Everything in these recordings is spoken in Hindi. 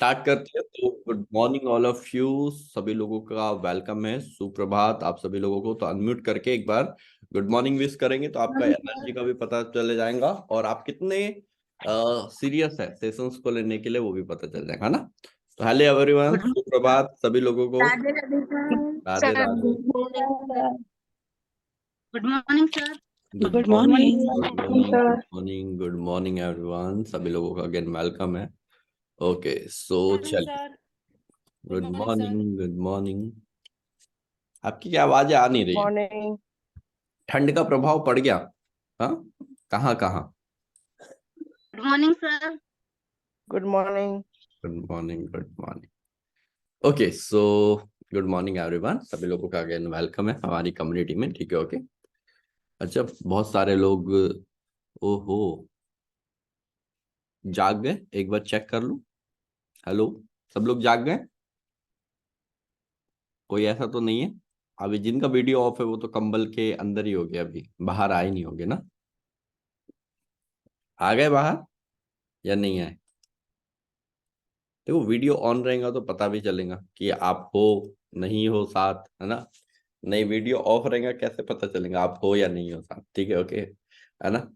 स्टार्ट करते हैं। तो good morning all of you, सभी लोगों का वेलकम है, सुप्रभात आप सभी लोगों को। तो अनम्यूट करके एक बार गुड मॉर्निंग विश करेंगे तो आपका एनर्जी का भी पता चले जाएगा और आप कितने सीरियस है सेशंस को लेने के लिए वो भी पता चल जाएगा ना। तो हेलो एवरीवन, गुड सुप्रभात सभी लोगों को। Radhe Radhe Radhe sir. Radhe. Good morning sir. Good good morning, morning. Good morning, good morning, good morning everyone, सभी लोगों का अगेन वेलकम है। ओके सो मॉर्निंग चलिए, sir. Good good morning sir. Morning, good morning. आपकी क्या आवाजें आ नहीं रही है? मॉर्निंग। ठंड का प्रभाव पड़ गया? हाँ, कहाँ कहाँ? Good morning sir. Good morning. Good morning, good morning. Okay so good morning everyone, सभी लोगों का अगेन वेलकम है हमारी कम्युनिटी में। ठीक है, ओके। अच्छा, बहुत सारे लोग ओहो जाग गए, एक बार चेक कर लूं। हेलो, सब लोग जाग गए? कोई ऐसा तो नहीं है? अभी जिनका वीडियो ऑफ है वो तो कंबल के अंदर ही हो गया, अभी बाहर आए नहीं होंगे ना? आ गए बाहर या नहीं आए? देखो, वीडियो ऑन रहेगा तो पता भी चलेगा कि आप हो नहीं हो साथ, है ना। नहीं, वीडियो ऑफ रहेगा कैसे पता चलेगा आप हो या नहीं हो साथ? ठीक है, ओके, है ना।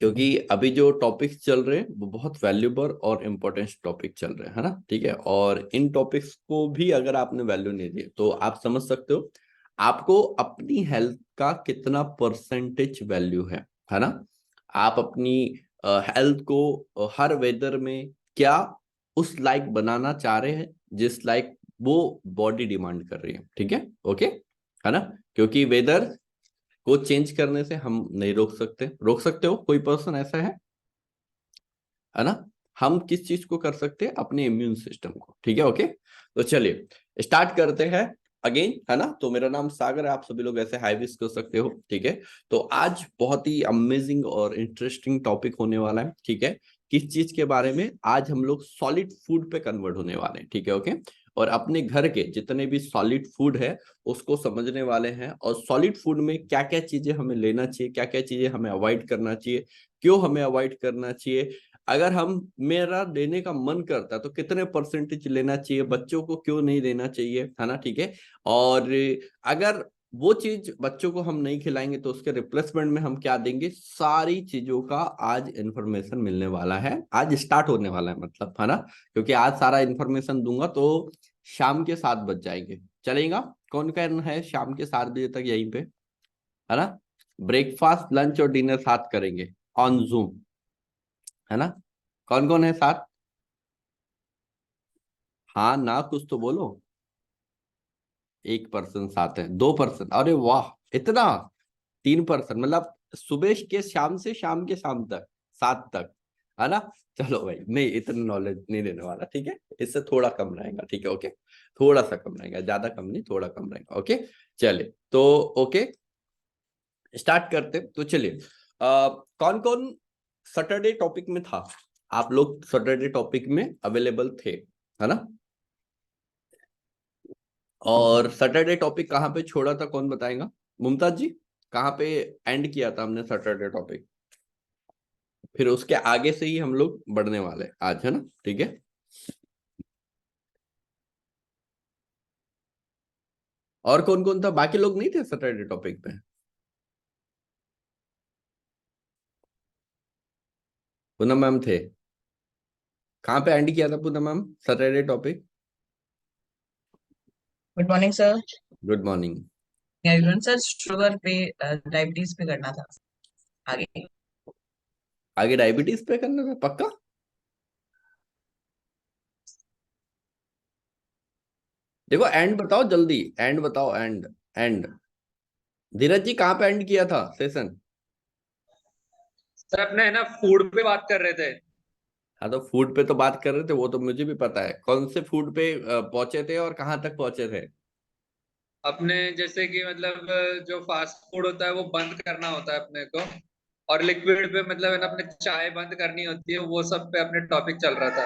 क्योंकि अभी जो टॉपिक्स चल रहे हैं वो बहुत वैल्यूबल और इम्पोर्टेंट टॉपिक चल रहे हैं, है ना। ठीक है, और इन टॉपिक्स को भी अगर आपने वैल्यू नहीं दी तो आप समझ सकते हो आपको अपनी हेल्थ का कितना परसेंटेज वैल्यू है ना। आप अपनी हेल्थ को हर वेदर में क्या उस लाइक बनाना चाह रहे हैं जिस लाइक वो बॉडी डिमांड कर रही है। ठीक है, ओके, है ना। क्योंकि वेदर को चेंज करने से हम नहीं रोक सकते। रोक सकते हो कोई पर्सन ऐसा है ना। हम किस चीज को कर सकते हैं? अपने इम्यून सिस्टम को। ठीक है, ओके। तो चलिए स्टार्ट करते हैं अगेन, है ना। तो मेरा नाम सागर है, आप सभी लोग ऐसे हाई विश कर सकते हो। ठीक है, तो आज बहुत ही अमेजिंग और इंटरेस्टिंग टॉपिक होने वाला है। ठीक है, किस चीज के बारे में? आज हम लोग सॉलिड फूड पे कन्वर्ट होने वाले हैं। ठीक है, ओके। और अपने घर के जितने भी सॉलिड फूड है उसको समझने वाले हैं, और सॉलिड फूड में क्या क्या चीजें हमें लेना चाहिए, क्या क्या चीजें हमें अवॉइड करना चाहिए, क्यों हमें अवॉइड करना चाहिए, अगर हम मेरा लेने का मन करता है तो कितने परसेंटेज लेना चाहिए, बच्चों को क्यों नहीं देना चाहिए, है ना। ठीक है, और अगर वो चीज बच्चों को हम नहीं खिलाएंगे तो उसके रिप्लेसमेंट में हम क्या देंगे, सारी चीजों का आज इंफॉर्मेशन मिलने वाला है। आज स्टार्ट होने वाला है मतलब, है ना। क्योंकि आज सारा इंफॉर्मेशन दूंगा तो शाम के 7 बज जाएंगे। चलेगा? कौन कौन है शाम के 7 बजे तक यहीं पे, है ना। ब्रेकफास्ट लंच और डिनर साथ करेंगे ऑन जूम, है ना। कौन कौन है साथ? हाँ ना, कुछ तो बोलो। एक पर्सन साथ है, 2 पर्सन, अरे वाह इतना। 3 पर्सन मतलब सुबह के शाम से शाम के शाम तक, 7 तक, है ना। चलो भाई, नहीं इतना नॉलेज नहीं देने वाला, ठीक है। इससे थोड़ा कम रहेगा, ठीक है, ओके। थोड़ा सा कम रहेगा, ज्यादा कम नहीं, थोड़ा कम रहेगा, ओके। चलिए तो ओके, स्टार्ट करते। तो चलिए, कौन कौन सैटरडे टॉपिक में था? आप लोग सैटरडे टॉपिक में अवेलेबल थे, है ना। और सैटरडे टॉपिक कहाँ पे छोड़ा था कौन बताएगा? मुमताज जी, कहाँ पे एंड किया था हमने सैटरडे टॉपिक? फिर उसके आगे से ही हम लोग बढ़ने वाले हैं आज, है ना। ठीक है, और कौन कौन था? बाकी लोग नहीं थे सैटरडे टॉपिक पे? पूनम मैम थे। कहाँ पे एंड किया था Poonam ma'am Saturday topic? Good morning sir. Good morning. Everyone sir, sugar पे डायबिटीज पे करना था आगे। आगे डायबिटीज पे करना था पक्का? देखो एंड बताओ जल्दी, एंड बताओ, एंड एंड। धीरज जी कहाँ पे एंड किया था सेशन? सर अपने है ना फूड पे बात कर रहे थे। हाँ तो फूड पे तो बात कर रहे थे, वो तो मुझे भी पता है। कौन से फूड पे पहुंचे थे और कहाँ तक पहुंचे थे? अपने जैसे कि मतलब जो फास्ट फूड होता है वो बंद करना होता है अपने को, और लिक्विड पे मतलब है ना अपने चाय बंद करनी होती है, वो सब पे अपने टॉपिक चल रहा था।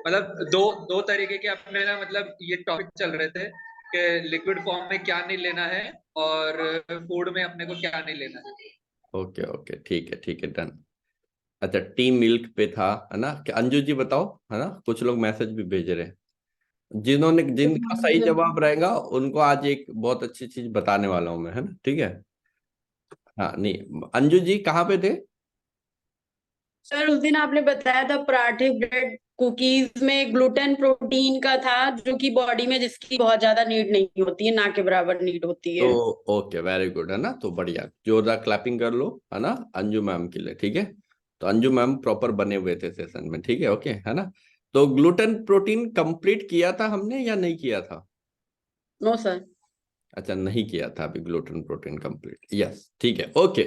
मतलब दो दो तरीके के अपने ना मतलब ये टॉपिक चल रहे थे कि लिक्विड फॉर्म में क्या नहीं लेना है और फूड में अपने को क्या नहीं लेना है। ओके ओके, ठीक है, ठीक है, डन। अच्छा, टी मिल्क पे था, है ना? अंजू जी बताओ, है ना? कुछ लोग मैसेज भी भेज रहे हैं। गुड जिनका मॉर्निंग सही सर। जवाब रहेगा उनको आज एक बहुत अच्छी चीज बताने वाला हूं मैं, है ना? ठीक है। हाँ, नहीं, अंजू जी कहाँ पे थे? सर उस दिन आपने बताया था पराठे ब्रेड कुकीज में ग्लूटेन प्रोटीन का था, जो कि बॉडी में जिसकी बहुत ज्यादा नीड नहीं होती है, ना के बराबर नीड होती तो है। ओके, वेरी गुड, है ना? तो बढ़िया, जोरदार क्लैपिंग कर लो, है ना, अंजू मैम के लिए। ठीक है, तो अंजू मैम प्रॉपर बने हुए थे सेशन में। ठीक है, ओके, है ना? तो ग्लूटेन प्रोटीन कंप्लीट किया था हमने या नहीं किया था? No sir. अच्छा, नहीं किया था अभी ग्लूटेन प्रोटीन कंप्लीट। यस, ठीक है, ओके।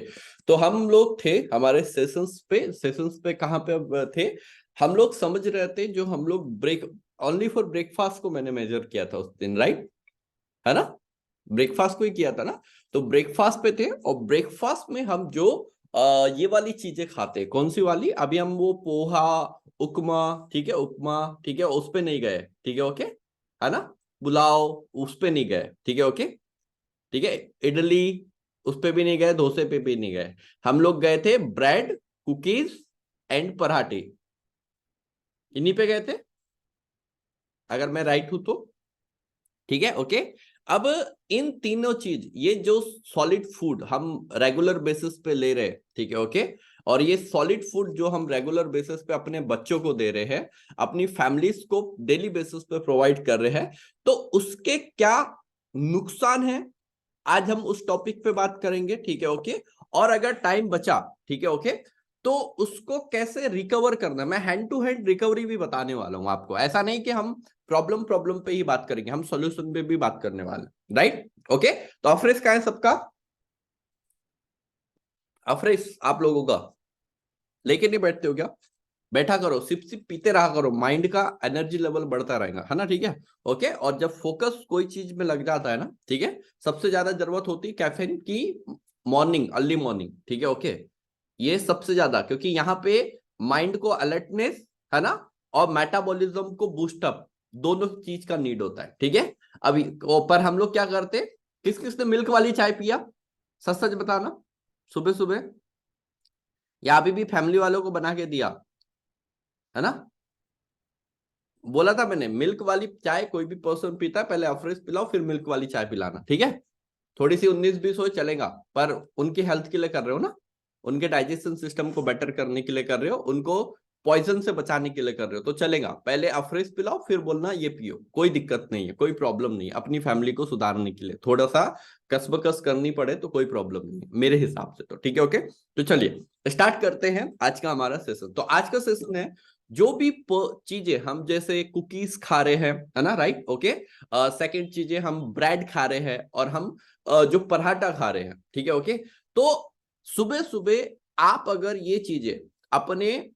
तो हम लोग थे हमारे सेशंस पे कहाँ पे थे? हम लोग समझ रहे थे, जो हम लोग ब्रेक ओनली फॉर ब्रेकफास्ट को मैंने मेजर किया था उस दिन, राइट? है ना? ब्रेकफास्ट को ही किया था ना? तो ब्रेकफास्ट पे थे, और ब्रेकफास्ट में हम जो ये वाली चीजें खाते हैं, कौन सी वाली? अभी हम वो पोहा, उपमा, ठीक है, उपमा, ठीक है, उस पे नहीं गए, ठीक है, ओके, है ना? पुलाव, उस पे नहीं गए, ठीक है, ओके, ठीक है, इडली, उस पे भी नहीं गए, डोसे पे भी नहीं गए। हम लोग गए थे ब्रेड, कुकीज एंड पराठे, इन्हीं पे गए थे, अगर मैं राइट हूं तो। ठीक है, ओके। अब इन तीनों चीज, ये जो सॉलिड फूड हम रेगुलर बेसिस पे ले रहे हैं, ठीक है, ओके, और ये सॉलिड फूड जो हम रेगुलर बेसिस पे अपने बच्चों को दे रहे हैं, अपनी फैमिलीज को डेली बेसिस पे प्रोवाइड कर रहे हैं, तो उसके क्या नुकसान है, आज हम उस टॉपिक पे बात करेंगे, ठीक है, ओके। और अगर टाइम बचा, ठीक है, ओके, तो उसको कैसे रिकवर करना, मैं हैंड टू हैंड रिकवरी भी बताने वाला हूं आपको। ऐसा नहीं कि हम प्रॉब्लम प्रॉब्लम पे ही बात करेंगे, हम सॉल्यूशन पे भी बात करने वाले, राइट? ओके, तो अफ्रेश का है सबका? अफ्रेश आप लोगों का लेके नहीं बैठते हो क्या? बैठा करो, सिप सिप पीते रहा करो, माइंड का एनर्जी लेवल बढ़ता रहेगा, है ना? ठीक है, ओके। और जब फोकस कोई चीज में लग जाता है ना, ठीक है, सबसे ज्यादा जरूरत होती है कैफीन की, मॉर्निंग, अर्ली मॉर्निंग, ठीक है, ओके। ये सबसे ज्यादा, क्योंकि यहाँ पे माइंड को अलर्टनेस, है ना, और मेटाबॉलिज्म को बूस्टअप, दोनों चीज का नीड होता है, ठीक है। अभी पर हम लोग क्या करते, किस किस ने मिल्क वाली चाय पिया? सच सच बताना, सुबह सुबह, या अभी भी फैमिली वालों को बना के दिया, है ना? बोला था मैंने, मिल्क वाली चाय कोई भी पर्सन पीता है, पहले अफ्रेश पिलाओ, फिर मिल्क वाली चाय पिलाना, ठीक है? थोड़ी सी 19-20 हो चलेगा, पर उनकी हेल्थ के लिए कर रहे हो ना, उनके डाइजेशन सिस्टम को बेटर करने के लिए कर रहे हो, उनको पॉइजन से बचाने के लिए कर रहे हो, तो चलेगा। पहले अफ्रेश पिलाओ, फिर बोलना ये पियो, कोई दिक्कत नहीं है, कोई प्रॉब्लम नहीं है। अपनी फैमिली को सुधारने के लिए थोड़ा सा कसबकस करनी पड़े तो कोई प्रॉब्लम नहीं है मेरे हिसाब से, तो ठीक है, ओके। तो चलिए स्टार्ट करते हैं आज का हमारा सेशन। तो आज का सेशन है, जो भी चीजें हम जैसे कुकीज खा रहे हैं, है ना, राइट, ओके, सेकंड चीजें हम ब्रेड खा रहे हैं, और हम जो पराठा खा रहे हैं, ठीक है, ओके। तो सुबह सुबह आप अगर ये चीजें अपने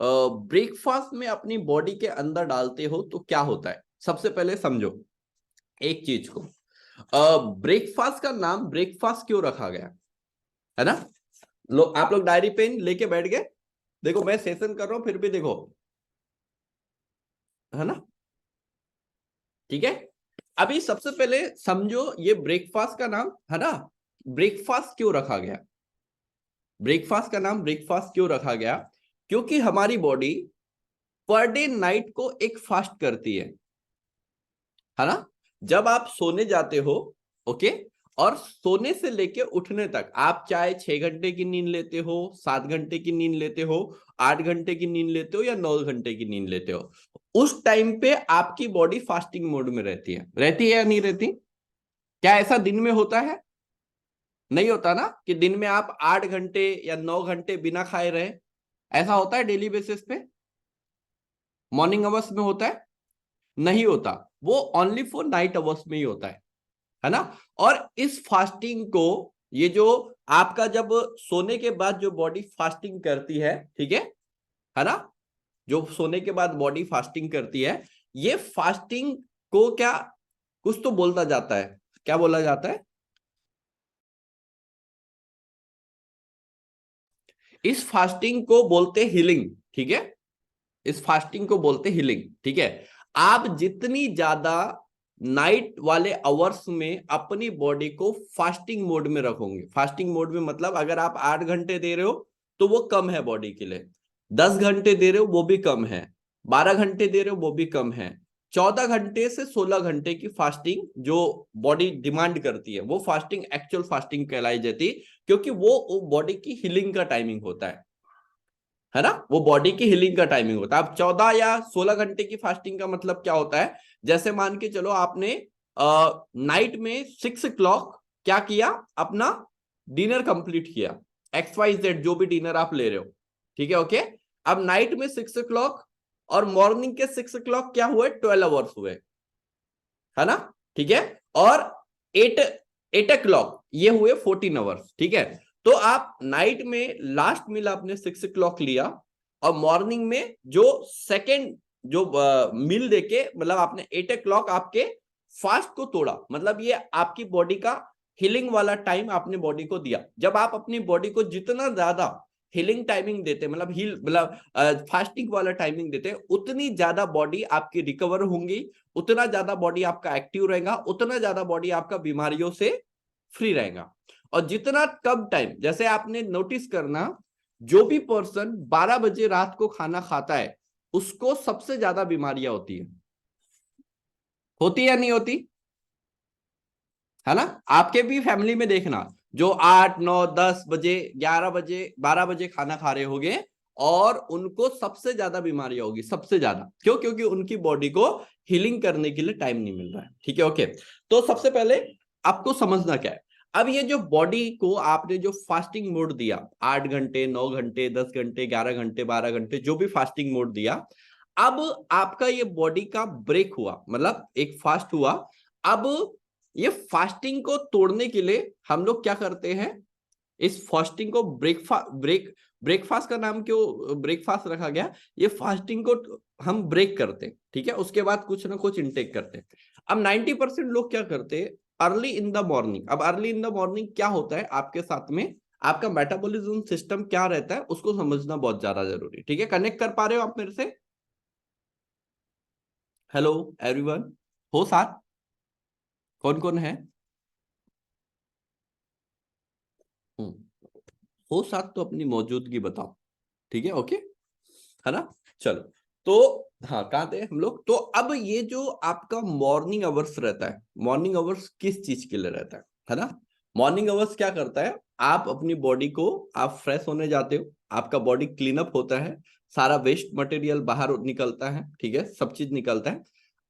ब्रेकफास्ट में अपनी बॉडी के अंदर डालते हो तो क्या होता है? सबसे पहले समझो एक चीज को, ब्रेकफास्ट का नाम ब्रेकफास्ट क्यों रखा गया, है ना? आप लोग डायरी पेन लेके बैठ गए? देखो मैं सेशन कर रहा हूं फिर भी देखो, है ना? ठीक है, अभी सबसे पहले समझो ये ब्रेकफास्ट का नाम, है ना, ब्रेकफास्ट क्यों रखा गया? ब्रेकफास्ट का नाम ब्रेकफास्ट क्यों रखा गया? क्योंकि हमारी बॉडी पर डे नाइट को एक फास्ट करती है ना? जब आप सोने जाते हो, ओके, और सोने से लेके उठने तक आप चाहे 6 घंटे की नींद लेते हो, 7 घंटे की नींद लेते हो, 8 घंटे की नींद लेते हो, या 9 घंटे की नींद लेते हो, उस टाइम पे आपकी बॉडी फास्टिंग मोड में रहती है या नहीं रहती? क्या ऐसा दिन में होता है? नहीं होता ना, कि दिन में आप 8 घंटे या 9 घंटे बिना खाए रहे, ऐसा होता है डेली बेसिस पे? मॉर्निंग आवर्स में होता है? नहीं होता, वो ओनली फॉर नाइट आवर्स में ही होता है ना? और इस फास्टिंग को, ये जो आपका जब सोने के बाद जो बॉडी फास्टिंग करती है, ठीक है ना, जो सोने के बाद बॉडी फास्टिंग करती है, ये फास्टिंग को क्या कुछ तो बोलता जाता है, क्या बोला जाता है? इस फास्टिंग को बोलते हीलिंग, ठीक है, इस फास्टिंग को बोलते हीलिंग, ठीक है। आप जितनी ज्यादा नाइट वाले आवर्स में अपनी बॉडी को फास्टिंग मोड में रखोगे, फास्टिंग मोड में मतलब अगर आप 8 घंटे दे रहे हो तो वो कम है बॉडी के लिए। 10 घंटे दे रहे हो वो भी कम है, 12 घंटे दे रहे हो वो भी कम है। 14 घंटे से 16 घंटे की फास्टिंग जो बॉडी डिमांड करती है वो फास्टिंग एक्चुअल फास्टिंग कहलाई जाती है, क्योंकि वो बॉडी की हीलिंग का टाइमिंग होता है ना, वो बॉडी की हीलिंग का टाइमिंग होता है। अब 14 या 16 घंटे की फास्टिंग का मतलब क्या होता है, जैसे मान के चलो आपने नाइट में 6 o'clock क्या किया, अपना डिनर कंप्लीट किया, XYZ जो भी डिनर आप ले रहे हो, ठीक है ओके। अब नाइट में 6 o'clock और मॉर्निंग के 6 o'clock क्या हुए, 12 hours हुए, है ना, ठीक है। और 8 o'clock ये हुए 14 hours, ठीक है। तो आप नाइट में लास्ट मील आपने 6 o'clock लिया और मॉर्निंग में जो सेकेंड जो मील देके मतलब आपने 8 o'clock आपके फास्ट को तोड़ा, मतलब ये आपकी बॉडी का हीलिंग वाला टाइम आपने बॉडी को दिया। जब आप अपनी बॉडी को जितना ज्यादा हीलिंग टाइमिंग देते मतलब फास्टिंग वाला टाइमिंग देते हैं, उतनी ज्यादा बॉडी आपकी रिकवर होंगी, उतना ज्यादा बॉडी आपका एक्टिव रहेगा, उतना ज्यादा बॉडी आपका बीमारियों से फ्री रहेगा। और जितना कम टाइम, जैसे आपने नोटिस करना, जो भी पर्सन 12 बजे रात को खाना खाता है उसको सबसे ज्यादा बीमारियां होती है या नहीं होती, है ना। आपके भी फैमिली में देखना, जो 8, 9, 10 बजे, 11 बजे, 12 बजे खाना खा रहे होंगे और उनको सबसे ज्यादा बीमारियां होगी, सबसे ज्यादा। क्यों? क्योंकि उनकी बॉडी को हीलिंग करने के लिए टाइम नहीं मिल रहा है, ठीक है ओके। तो सबसे पहले आपको समझना क्या है, अब ये जो बॉडी को आपने जो फास्टिंग मोड दिया, 8 घंटे, 9 घंटे, 10 घंटे, 11 घंटे, 12 घंटे, जो भी फास्टिंग मोड दिया, अब आपका ये बॉडी का ब्रेक हुआ, मतलब एक फास्ट हुआ। अब ये फास्टिंग को तोड़ने के लिए हम लोग क्या करते हैं, इस फास्टिंग को ब्रेकफास्ट का नाम क्यों ब्रेकफास्ट रखा गया, ये फास्टिंग को हम ब्रेक करते हैं, ठीक है। उसके बाद कुछ ना कुछ इंटेक करते हैं। अब 90% लोग क्या करते हैं, अर्ली इन द मॉर्निंग। अब अर्ली इन द मॉर्निंग क्या होता है आपके साथ में, आपका मेटाबॉलिज्म सिस्टम क्या रहता है उसको समझना बहुत ज्यादा जरूरी, ठीक है। कनेक्ट कर पा रहे हो आप मेरे से? हेलो एवरीवन, हो साथ? कौन कौन है? हो साथ तो अपनी मौजूदगी बताओ, ठीक है ओके, है ना। चलो, तो हाँ, कहाँ थे हम लोग। तो अब ये जो आपका मॉर्निंग अवर्स रहता है, मॉर्निंग अवर्स किस चीज के लिए रहता है ना। मॉर्निंग अवर्स क्या करता है, आप अपनी बॉडी को, आप फ्रेश होने जाते हो, आपका बॉडी क्लीन अप होता है, सारा वेस्ट मटेरियल बाहर निकलता है, ठीक है, सब चीज निकलता है।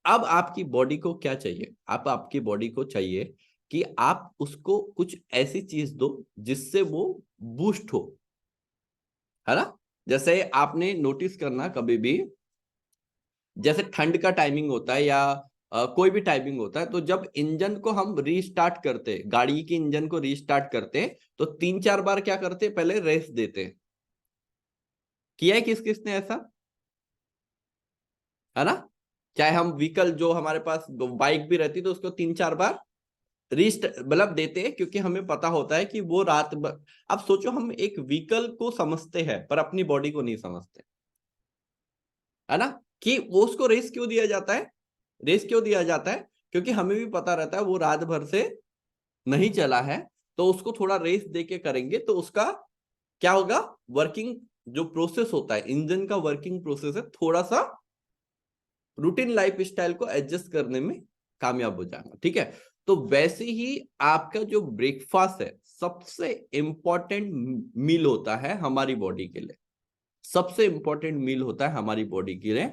अब आपकी बॉडी को क्या चाहिए, आपकी बॉडी को चाहिए कि आप उसको कुछ ऐसी चीज दो जिससे वो बूस्ट हो, है ना। जैसे आपने नोटिस करना कभी भी, जैसे ठंड का टाइमिंग होता है या कोई भी टाइमिंग होता है, तो जब इंजन को हम रीस्टार्ट करते, गाड़ी के इंजन को रीस्टार्ट करते, तो 3-4 बार क्या करते, पहले रेस्ट देते। किया है किस किसने ऐसा, है ना। चाहे हम व्हीकल, जो हमारे पास बाइक भी रहती तो उसको 3-4 बार रिस्ट मतलब देते हैं, क्योंकि हमें पता होता है कि वो रात अब सोचो, हम एक व्हीकल को समझते हैं पर अपनी बॉडी को नहीं समझते, है ना, कि वो उसको रेस क्यों दिया जाता है, रेस क्यों दिया जाता है, क्योंकि हमें भी पता रहता है वो रात भर से नहीं चला है, तो उसको थोड़ा रेस दे के करेंगे तो उसका क्या होगा, वर्किंग जो प्रोसेस होता है, इंजन का वर्किंग प्रोसेस है, थोड़ा सा रूटीन लाइफ स्टाइल को एडजस्ट करने में कामयाब हो जाएगा, ठीक है। तो वैसे ही आपका जो ब्रेकफास्ट है सबसे इंपॉर्टेंट मील होता है हमारी बॉडी के लिए, सबसे इंपॉर्टेंट मील होता है हमारी बॉडी के लिए।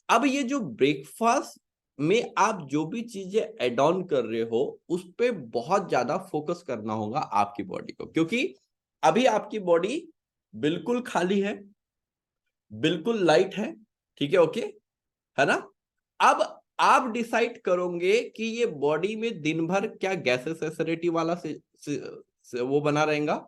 अब ये जो ब्रेकफास्ट में आप जो भी चीजें एड ऑन कर रहे हो उस पे बहुत ज्यादा फोकस करना होगा आपकी बॉडी को, क्योंकि अभी आपकी बॉडी बिल्कुल खाली है, बिल्कुल लाइट है, ठीक है ओके, है ना। अब आप डिसाइड करोगे कि ये बॉडी में दिन भर क्या गैसेस एसिडिटी वाला से वो बना रहेगा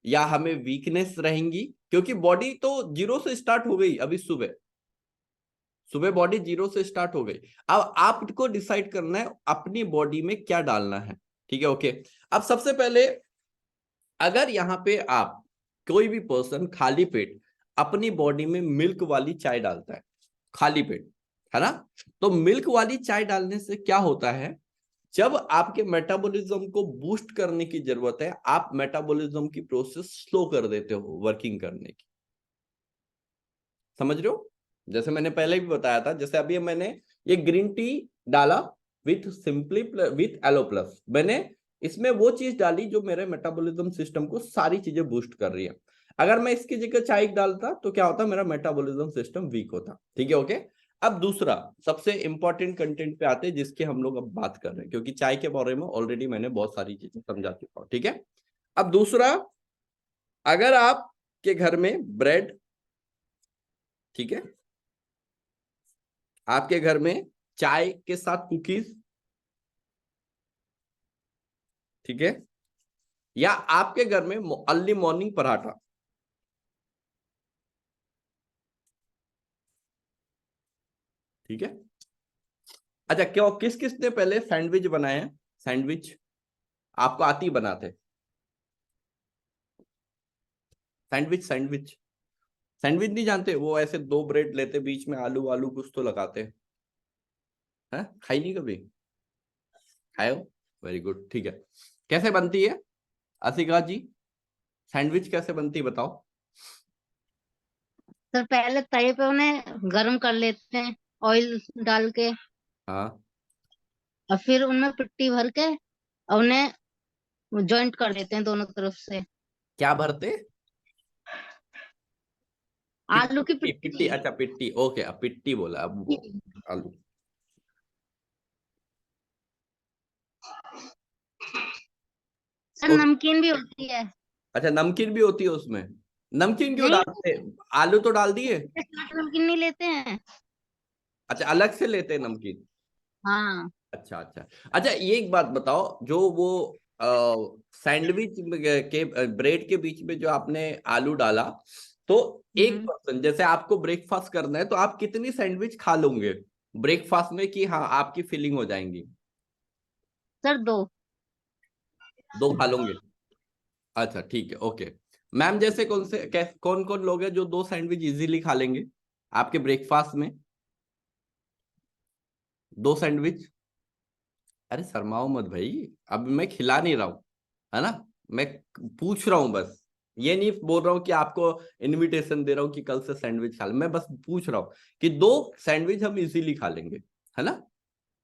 या हमें वीकनेस रहेंगी, क्योंकि बॉडी तो 0 से स्टार्ट हो गई, अभी सुबह बॉडी 0 से स्टार्ट हो गई। अब आपको डिसाइड करना है अपनी बॉडी में क्या डालना है, ठीक है ओके। अब सबसे पहले, अगर यहाँ पे आप कोई भी पर्सन खाली पेट अपनी बॉडी में मिल्क वाली चाय डालता है, खाली पेट, है ना, तो मिल्क वाली चाय डालने से क्या होता है, जब आपके मेटाबॉलिज्म को बूस्ट करने की जरूरत है, आप मेटाबॉलिज्म की प्रोसेस स्लो कर देते हो वर्किंग करने की। समझ रहे हो? जैसे मैंने पहले भी बताया था, जैसे अभी मैंने ये ग्रीन टी डाला with simply with aloe plus, मैंने इसमें वो चीज डाली जो मेरे मेटाबॉलिज्म सिस्टम को सारी चीजें बूस्ट कर रही है। अगर मैं इसकी जगह चाय डालता तो क्या होता, मेरा मेटाबॉलिज्म सिस्टम वीक होता। ठीक है, ओके। अब दूसरा सबसे इंपॉर्टेंट कंटेंट पे आते हैं जिसके हम लोग अब बात कर रहे हैं, क्योंकि चाय के बारे में ऑलरेडी मैंने बहुत सारी चीजें समझा चुका हूं। ठीक है, अब दूसरा, अगर आपके घर में ब्रेड, ठीक है, आपके घर में चाय के साथ कुकीज, ठीक है, या आपके घर में अर्ली मॉर्निंग पराठा, ठीक है। अच्छा, क्यों किस किस ने पहले सैंडविच बनाए हैं? सैंडविच आपको आती बनाते? सैंडविच सैंडविच सैंडविच नहीं जानते? वो ऐसे दो ब्रेड लेते, बीच में आलू आलू कुछ तो लगाते हैं। खाई नहीं कभी? खाए हो? वेरी गुड, ठीक है। कैसे बनती है असिका जी, सैंडविच कैसे बनती है बताओ? सर पहले तवे पे उन्हें गर्म कर लेते हैं ऑयल डाल के, हाँ, और फिर उनमें पिट्टी भर के और उन्हें जॉइंट कर देते हैं दोनों तरफ से। क्या भरते? आलू की पिट्टी, पिट्टी। अच्छा पिट्टी, ओके, अब पिट्टी बोला, अब वो आलू। सर ओ, नमकीन भी होती है। अच्छा, नमकीन भी होती है उसमें? नमकीन क्यों नहीं, डालते? आलू तो डाल दिए। नमकीन नहीं लेते हैं। अच्छा, अलग से लेते हैं नमकीन। हाँ। अच्छा अच्छा अच्छा, ये एक बात बताओ, जो वो सैंडविच के ब्रेड के बीच में जो आपने आलू डाला, तो एक पर्सन जैसे आपको ब्रेकफास्ट करना है, तो आप कितनी सैंडविच खा लोगे ब्रेकफास्ट में कि हाँ आपकी फीलिंग हो जाएंगी? सर दो। दो खा लोगे? अच्छा ठीक है, ओके। मैम, जैसे कौन कौन लोग हैं जो दो सैंडविच इजीली खा लेंगे आपके ब्रेकफास्ट में? दो सैंडविच? अरे शर्माओ मत भाई, अब मैं खिला नहीं रहा हूं, है ना, मैं पूछ रहा हूं बस। ये नहीं बोल रहा हूं कि आपको इनविटेशन दे रहा हूं कि कल से सैंडविच खा ले, मैं बस पूछ रहा हूं कि दो सैंडविच हम इजीली खा लेंगे, है ना?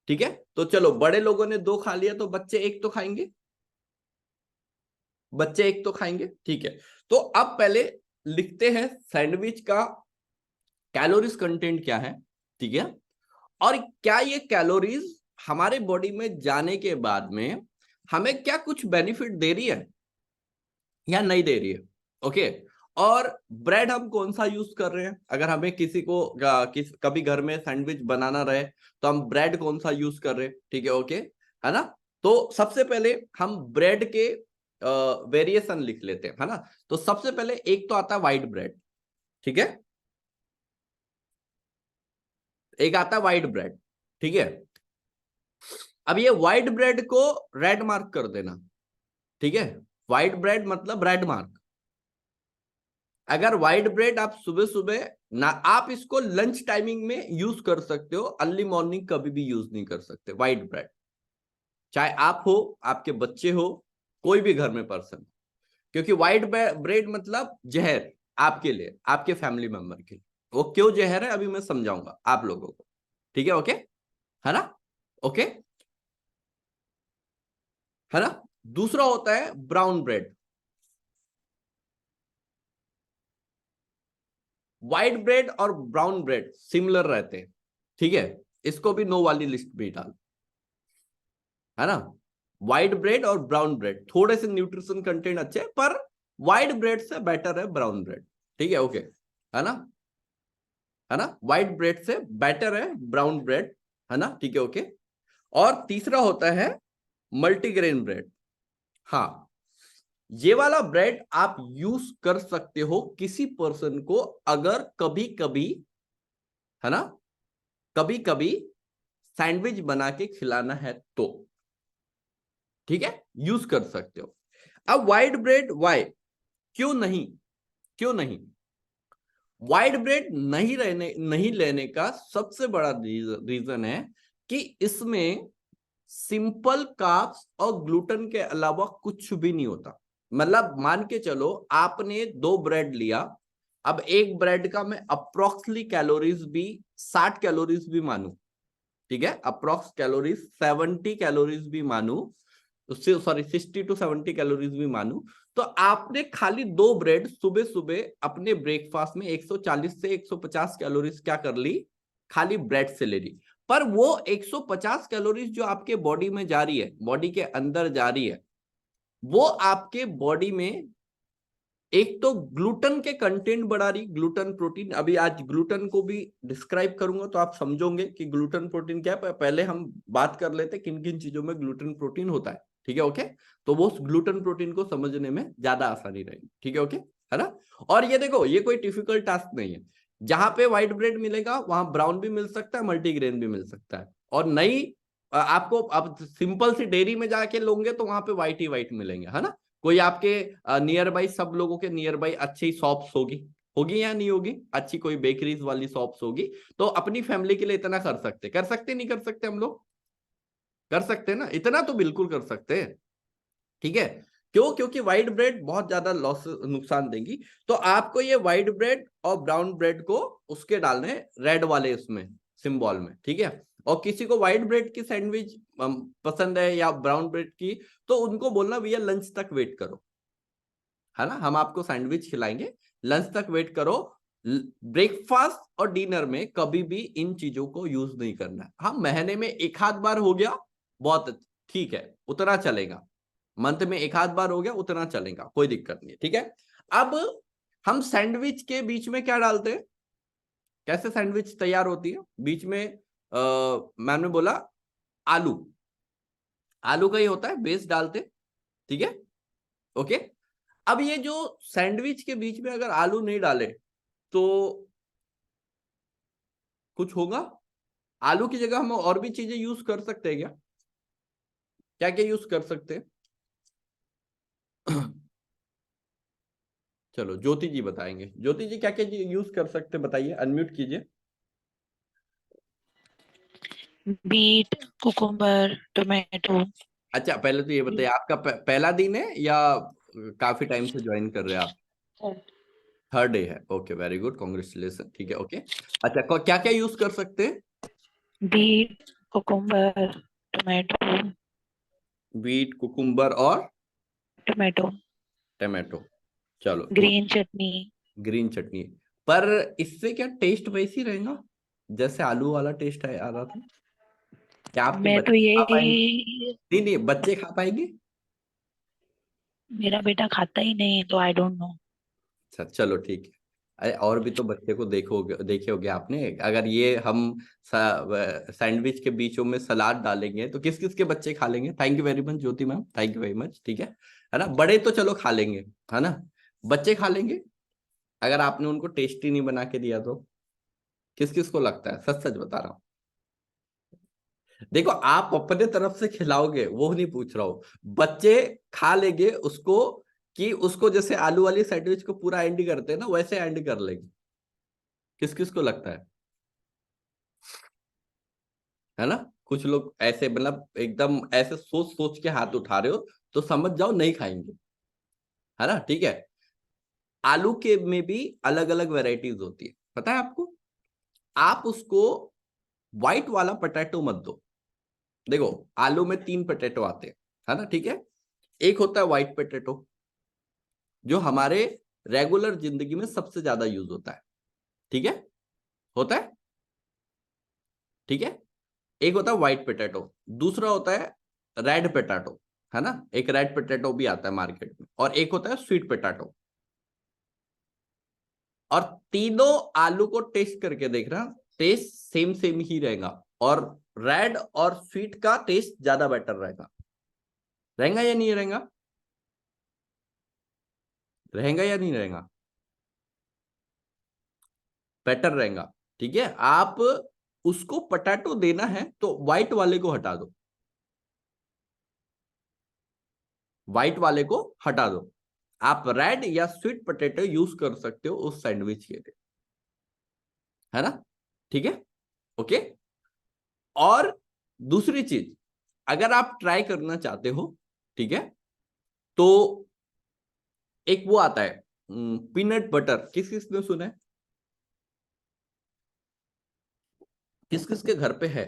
ठीक है, तो चलो, बड़े लोगों ने दो खा लिया, तो बच्चे एक तो खाएंगे, बच्चे एक तो खाएंगे, ठीक है। तो अब पहले लिखते हैं सैंडविच का कैलोरीज कंटेंट क्या है, ठीक है, और क्या ये कैलोरीज हमारे बॉडी में जाने के बाद में हमें क्या कुछ बेनिफिट दे रही है या नहीं दे रही है। ओके, और ब्रेड हम कौन सा यूज कर रहे हैं? अगर हमें किसी को कभी घर में सैंडविच बनाना रहे, तो हम ब्रेड कौन सा यूज कर रहे हैं, ठीक है, ओके, है ना? तो सबसे पहले हम ब्रेड के वेरिएशन लिख लेते हैं, है ना? तो सबसे पहले एक तो आता है व्हाइट ब्रेड, ठीक है, एक आता है व्हाइट ब्रेड, ठीक है। अब ये व्हाइट ब्रेड को रेड मार्क कर देना, ठीक है, व्हाइट ब्रेड मतलब रेड मार्क। अगर व्हाइट ब्रेड आप सुबह सुबह ना, आप इसको लंच टाइमिंग में यूज कर सकते हो, अर्ली मॉर्निंग कभी भी यूज नहीं कर सकते व्हाइट ब्रेड, चाहे आप हो, आपके बच्चे हो, कोई भी घर में पर्सन, क्योंकि व्हाइट ब्रेड मतलब जहर आपके लिए, आपके फैमिली मेंबर के लिए। वो क्यों जहर है अभी मैं समझाऊंगा आप लोगों को, ठीक है, ओके, है ना, ओके, है ना? दूसरा होता है ब्राउन ब्रेड। व्हाइट ब्रेड और ब्राउन ब्रेड सिमिलर रहते हैं, ठीक है, इसको भी नो वाली लिस्ट में डाल, है ना? व्हाइट ब्रेड और ब्राउन ब्रेड थोड़े से न्यूट्रिशन कंटेंट अच्छे हैं, पर व्हाइट ब्रेड से बेटर है ब्राउन ब्रेड, ठीक है, ओके, है ना, है ना? व्हाइट ब्रेड से बेटर है ब्राउन ब्रेड, है ना, ठीक है, ओके। और तीसरा होता है मल्टीग्रेन ब्रेड। हाँ, ये वाला ब्रेड आप यूज कर सकते हो किसी पर्सन को अगर कभी कभी, है ना, कभी कभी सैंडविच बना के खिलाना है तो, ठीक है, यूज कर सकते हो। अब व्हाइट ब्रेड वाई, क्यों नहीं, क्यों नहीं? व्हाइट ब्रेड नहीं लेने का सबसे बड़ा रीजन है कि इसमें सिंपल कार्ब्स और ग्लूटेन के अलावा कुछ भी नहीं होता। मतलब मान के चलो आपने 2 ब्रेड लिया, अब एक ब्रेड का मैं अप्रोक्सली कैलोरीज भी 60 कैलोरीज भी मानू, ठीक है, अप्रोक्स कैलोरीज 70 कैलोरीज भी मानू, उससे सॉरी 60 to 70 कैलोरीज भी मानू, तो आपने खाली 2 ब्रेड सुबह सुबह अपने ब्रेकफास्ट में 140 से 150 कैलोरीज क्या कर ली, खाली ब्रेड से ले ली। पर वो 150 कैलोरीज जो आपके बॉडी में जा रही है, बॉडी के अंदर जा रही है, वो आपके बॉडी में एक तो ग्लूटेन के कंटेंट बढ़ा रही, ग्लूटेन प्रोटीन। अभी आज ग्लूटेन को भी डिस्क्राइब करूंगा तो आप समझोगे कि ग्लूटेन प्रोटीन क्या है। पहले हम बात कर लेते किन किन चीजों में ग्लूटेन प्रोटीन होता है, ठीक है, ओके। तो वो ग्लूटेन प्रोटीन को समझने में ज्यादा आसानी रहेगी, ठीक है, ओके, है ना। और ये देखो, ये कोई डिफिकल्ट टास्क नहीं है। जहां पे व्हाइट ब्रेड मिलेगा वहां ब्राउन भी मिल सकता है, मल्टीग्रेन भी मिल सकता है। और नई आपको अब सिंपल सी डेयरी में जाके लोगे तो वहां पे व्हाइट ही व्हाइट मिलेंगे, है ना। कोई आपके नियर बाई, सब लोगों के नियर बाई अच्छी शॉप्स होगी या नहीं होगी, अच्छी कोई बेकरीज वाली शॉप्स होगी, तो अपनी फैमिली के लिए इतना कर सकते नहीं कर सकते, हम लोग कर सकते हैं ना, इतना तो बिल्कुल कर सकते हैं, ठीक है। क्यों? क्योंकि व्हाइट ब्रेड बहुत ज्यादा लॉस नुकसान देंगी। तो आपको ये व्हाइट ब्रेड और ब्राउन ब्रेड को उसके डालने रेड वाले उसमें सिंबल में, ठीक है। और किसी को व्हाइट ब्रेड की सैंडविच पसंद है या ब्राउन ब्रेड की, तो उनको बोलना भैया लंच तक वेट करो, है ना, हम आपको सैंडविच खिलाएंगे, लंच तक वेट करो। ब्रेकफास्ट और डिनर में कभी भी इन चीजों को यूज नहीं करना। हाँ, महीने में एक आध बार हो गया बहुत ठीक है, उतना चलेगा, मंथ में एक आध बार हो गया उतना चलेगा, कोई दिक्कत नहीं है, ठीक है। अब हम सैंडविच के बीच में क्या डालते हैं, कैसे सैंडविच तैयार होती है, बीच में मैंने बोला आलू, आलू का ही होता है बेस डालते, ठीक है, ओके। अब ये जो सैंडविच के बीच में अगर आलू नहीं डाले तो कुछ होगा? आलू की जगह हम और भी चीजें यूज कर सकते हैं क्या? क्या क्या यूज कर सकते हैं? चलो ज्योति जी बताएंगे। ज्योति जी क्या क्या यूज कर सकते हैं, बताइए, अनम्यूट कीजिए। Beet, cucumber, tomato. अच्छा, पहले तो ये बताइए, आपका पहला दिन है या काफी टाइम से ज्वाइन कर रहे हैं आप? थर्ड डे है, ओके, वेरी गुड, कांग्रेचुलेशन, ठीक है, ओके। अच्छा, क्या क्या यूज कर सकते हैं? Beet, cucumber, tomato. Beet, cucumber और टोमेटो। टमाटो, चलो, ग्रीन चटनी। ग्रीन चटनी। पर इससे क्या टेस्ट वैसी रहेगा जैसे आलू वाला टेस्ट है आ रहा था? क्या आपके मैं तो बच्चे खा पाएंगे? ये, नहीं, बच्चे खा पाएंगे? मेरा बेटा खाता ही नहीं है तो आई डोंट नो। अच्छा, चलो ठीक है। अरे और भी तो बच्चे को देखे होगे आपने। अगर ये हम सैंडविच के बीचों में सलाद डालेंगे तो किस किस के बच्चे खा लेंगे? Thank you very much Jyoti ma'am, thank you very much, ठीक है ना। बड़े तो चलो खा लेंगे, है ना, बच्चे खा लेंगे अगर आपने उनको टेस्टी नहीं बना के दिया तो? किस किस को लगता है? सच सच बता रहा हूँ। देखो, आप अपने तरफ से खिलाओगे वो नहीं पूछ रहा हूं, बच्चे खा लेंगे उसको, कि उसको जैसे आलू वाली सैंडविच को पूरा एंड करते हैं ना, वैसे एंड कर लेंगे। किस किस को लगता है ना? कुछ लोग ऐसे, मतलब एकदम ऐसे सोच सोच के हाथ उठा रहे हो तो समझ जाओ नहीं खाएंगे, है ना, ठीक है। आलू के में भी अलग अलग वेराइटीज होती है, पता है आपको? आप उसको व्हाइट वाला पोटैटो मत दो। देखो, आलू में 3 पोटैटो आते हैं, है ना, ठीक है। एक होता है व्हाइट पोटैटो जो हमारे रेगुलर जिंदगी में सबसे ज्यादा यूज होता है, ठीक है, होता है, ठीक है। एक होता है व्हाइट पोटैटो, दूसरा होता है रेड पोटैटो, है ना, एक रेड पोटैटो भी आता है मार्केट में, और एक होता है स्वीट पोटैटो। और तीनों आलू को टेस्ट करके देखना, टेस्ट सेम सेम ही रहेगा, और रेड और स्वीट का टेस्ट ज्यादा बेटर रहेगा। रहेगा या नहीं रहेगा? रहेगा या नहीं रहेगा? बेटर रहेगा, ठीक है। आप उसको पोटैटो देना है तो व्हाइट वाले को हटा दो, व्हाइट वाले को हटा दो। आप रेड या स्वीट पोटैटो यूज कर सकते हो उस सैंडविच के लिए, है ना, ठीक है, ओके। और दूसरी चीज, अगर आप ट्राई करना चाहते हो, ठीक है, तो एक वो आता है पीनट बटर, किस किस ने सुना है? किस किस के घर पे है?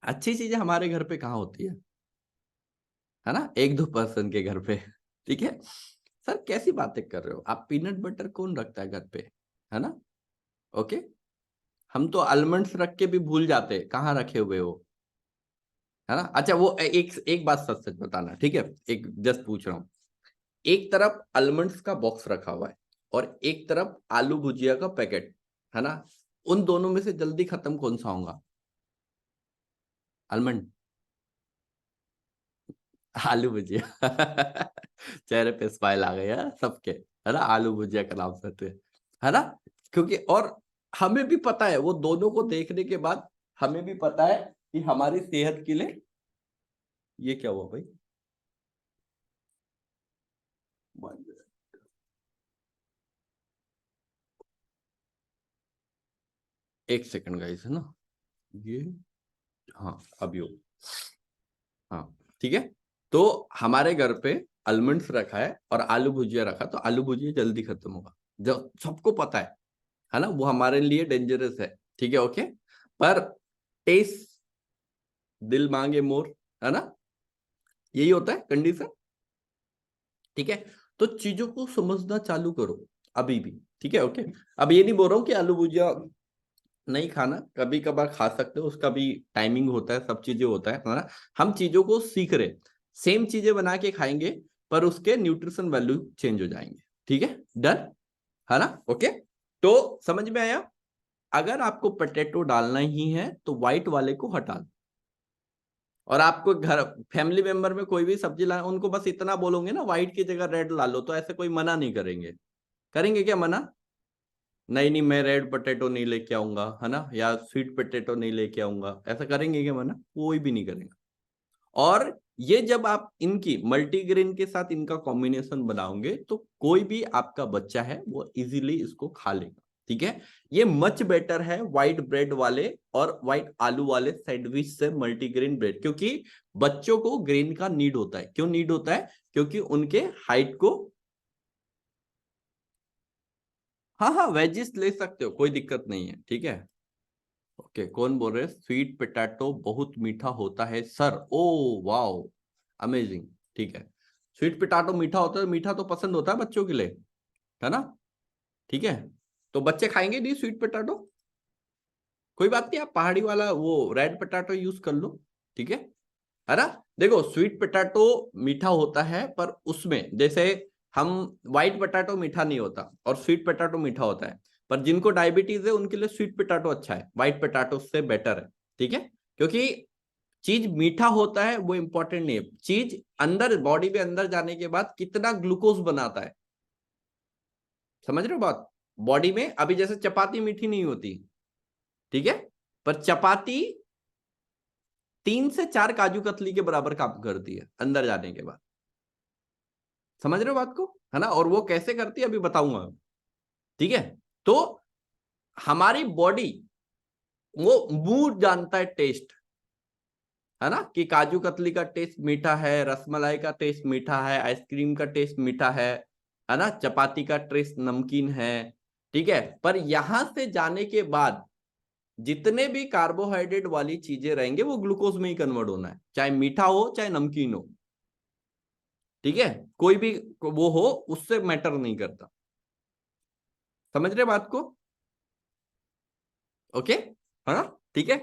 अच्छी चीजें हमारे घर पे कहाँ होती है ना, 1-2% के घर पे, ठीक है। सर कैसी बातें कर रहे हो आप, पीनट बटर कौन रखता है घर पे, है ना? ओके, हम तो आलमंड्स रख के भी भूल जाते हैं कहाँ रखे हुए हो, है ना? अच्छा वो एक एक बात सच सच बताना, ठीक है, एक जस्ट पूछ रहा हूँ, एक तरफ आलमंड्स का बॉक्स रखा हुआ है और एक तरफ आलू भुजिया का पैकेट, है ना, उन दोनों में से जल्दी खत्म कौन सा होगा? आलमंड, आलू भुजिया। चेहरे पे स्माइल आ गया सबके, है ना, आलू भुजिया का नाम सुनते हैं, है ना, क्योंकि और हमें भी पता है, वो दोनों को देखने के बाद हमें भी पता है कि हमारी सेहत के लिए ये क्या हुआ भाई, एक सेकंड गाइस, है ना, ये हाँ अभी हो, हाँ ठीक है। तो हमारे घर पे आलमंड्स रखा है और आलू भुजिया रखा, तो आलू भुजिया जल्दी खत्म होगा, जो सबको पता है ना, वो हमारे लिए डेंजरस है, ठीक है, ओके। पर टेस्ट दिल मांगे मोर, है ना, यही होता है कंडीशन, ठीक है। तो चीजों को समझना चालू करो अभी भी, ठीक है, ओके। अब ये नहीं बोल रहा हूँ कि आलू भुजिया नहीं खाना, कभी कभार खा सकते हो, उसका भी टाइमिंग होता है, सब चीजें होता है ना। हम चीजों को सीख रहे, सेम चीजें बना के खाएंगे पर उसके न्यूट्रिशन वैल्यू चेंज हो जाएंगे, ठीक है, डन, है ना, ओके। तो समझ में आया, अगर आपको पोटैटो डालना ही है तो व्हाइट वाले को हटा दो, और आपको घर फैमिली मेंबर में कोई भी सब्जी ला, उनको बस इतना बोलोगे ना व्हाइट की जगह रेड ला लो, तो ऐसे कोई मना नहीं करेंगे, करेंगे क्या मना? नहीं नहीं मैं रेड पोटैटो नहीं लेके आऊंगा, है ना, या स्वीट पोटैटो नहीं लेके आऊंगा, ऐसा करेंगे क्या मना? कोई भी नहीं करेगा। और ये जब आप इनकी मल्टीग्रेन के साथ इनका कॉम्बिनेशन बनाओगे तो कोई भी आपका बच्चा है वो इजीली इसको खा लेगा, ठीक है। ये मच बेटर है व्हाइट ब्रेड वाले और व्हाइट आलू वाले सैंडविच से मल्टीग्रेन ब्रेड, क्योंकि बच्चों को ग्रेन का नीड होता है। क्यों नीड होता है? क्योंकि उनके हाइट को, हाँ हाँ वेजिस ले सकते हो, कोई दिक्कत नहीं है, ठीक है, ओके। कौन बोल रहे हैं स्वीट पोटैटो बहुत मीठा होता है सर? ओ वाओ, अमेजिंग, ठीक है। स्वीट पोटैटो मीठा होता है, मीठा तो पसंद होता है बच्चों के लिए, है ना, ठीक है। तो बच्चे खाएंगे नहीं स्वीट पोटैटो, कोई बात नहीं, आप पहाड़ी वाला वो रेड पोटैटो यूज कर लो, ठीक है ना। देखो स्वीट पोटैटो मीठा होता है, पर उसमें जैसे हम व्हाइट पोटैटो मीठा नहीं होता और स्वीट पोटैटो मीठा होता है, पर जिनको डायबिटीज है उनके लिए स्वीट पोटैटो अच्छा है, व्हाइट पोटैटो से बेटर है, ठीक है। क्योंकि चीज मीठा होता है वो इंपॉर्टेंट नहीं है, चीज अंदर बॉडी में अंदर जाने के बाद कितना ग्लूकोज बनाता है, समझ रहे हो बात? बॉडी में अभी जैसे चपाती मीठी नहीं होती, ठीक है, पर चपाती 3 से 4 काजू कतली के बराबर काम करती है अंदर जाने के बाद, समझ रहे हो बात को, है ना। और वो कैसे करती है अभी बताऊंगा, ठीक है। तो हमारी बॉडी वो मुंह जानता है टेस्ट, है ना, कि काजू कतली का टेस्ट मीठा है, रसमलाई का टेस्ट मीठा है, आइसक्रीम का टेस्ट मीठा है ना, चपाती का टेस्ट नमकीन है, ठीक है। पर यहां से जाने के बाद जितने भी कार्बोहाइड्रेट वाली चीजें रहेंगे वो ग्लूकोज में ही कन्वर्ट होना है, चाहे मीठा हो चाहे नमकीन हो, ठीक है, कोई भी वो हो उससे मैटर नहीं करता, समझ रहे बात को, ओके, है ना, ठीक है।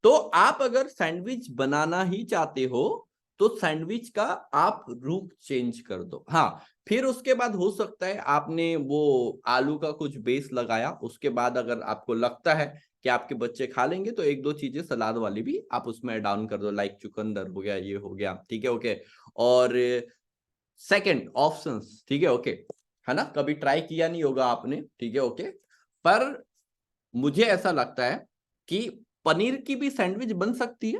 तो आप अगर सैंडविच बनाना ही चाहते हो तो सैंडविच का आप रूप चेंज कर दो, हाँ। फिर उसके बाद हो सकता है आपने वो आलू का कुछ बेस लगाया, उसके बाद अगर आपको लगता है कि आपके बच्चे खा लेंगे तो 1-2 चीजें सलाद वाली भी आप उसमें ऐड ऑन कर दो, लाइक चुकंदर हो गया, ये हो गया, ठीक है, ओके। और सेकंड ऑप्शंस, ठीक है, ओके, है ना, कभी ट्राई किया नहीं होगा आपने, ठीक है, ओके। पर मुझे ऐसा लगता है कि पनीर की भी सैंडविच बन सकती है,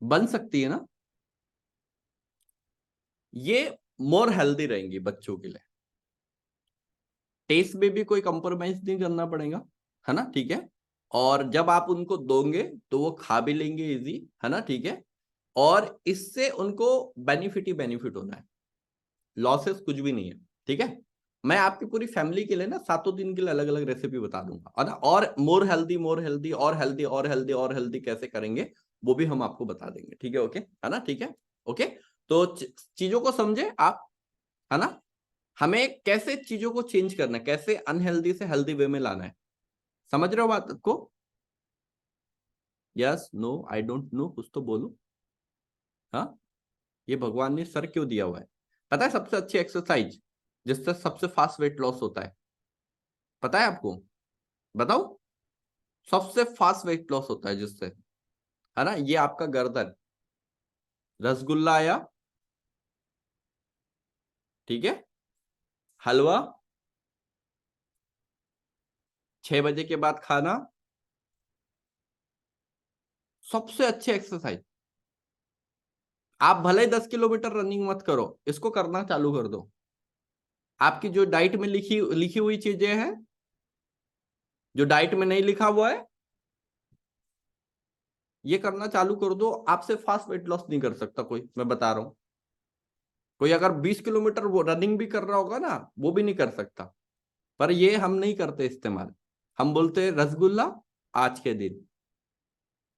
बन सकती है ना, ये मोर हेल्दी रहेंगी बच्चों के लिए, टेस्ट में भी कोई कंप्रोमाइज नहीं करना पड़ेगा, है ना, ठीक है। और जब आप उनको दोगे तो वो खा भी लेंगे इजी, है ना, ठीक है। और इससे उनको बेनिफिट ही बेनिफिट होना है, लॉसेस कुछ भी नहीं है, ठीक है। मैं आपकी पूरी फैमिली के लिए ना 7 दिन के लिए अलग अलग रेसिपी बता दूंगा, है ना, और मोर हेल्दी और हेल्दी और हेल्दी और हेल्दी कैसे करेंगे वो भी हम आपको बता देंगे, ठीक है, ओके, है ना, ठीक है, ओके। तो चीजों को समझे आप, है ना, हमें कैसे चीजों को चेंज करना है, कैसे अनहेल्दी से हेल्दी वे में लाना है, समझ रहे हो बात को? Yes, no, I don't know, कुछ तो बोलो। हाँ, ये भगवान ने सर क्यों दिया हुआ है? पता है सबसे अच्छी एक्सरसाइज जिससे सबसे फास्ट वेट लॉस होता है, पता है आपको? बताओ, सबसे फास्ट वेट लॉस होता है जिससे, है ना, ये आपका गर्दन, रसगुल्ला आया, ठीक है, हलवा 6 बजे के बाद खाना, सबसे अच्छी एक्सरसाइज। आप भले ही 10 किलोमीटर रनिंग मत करो, इसको करना चालू कर दो। आपकी जो डाइट में लिखी लिखी हुई चीजें हैं, जो डाइट में नहीं लिखा हुआ है, ये करना चालू कर दो। आपसे फास्ट वेट लॉस नहीं कर सकता कोई, मैं बता रहा हूं। कोई अगर 20 किलोमीटर वो रनिंग भी कर रहा होगा ना, वो भी नहीं कर सकता। पर ये हम नहीं करते इस्तेमाल। हम बोलते हैं रसगुल्ला आज के दिन,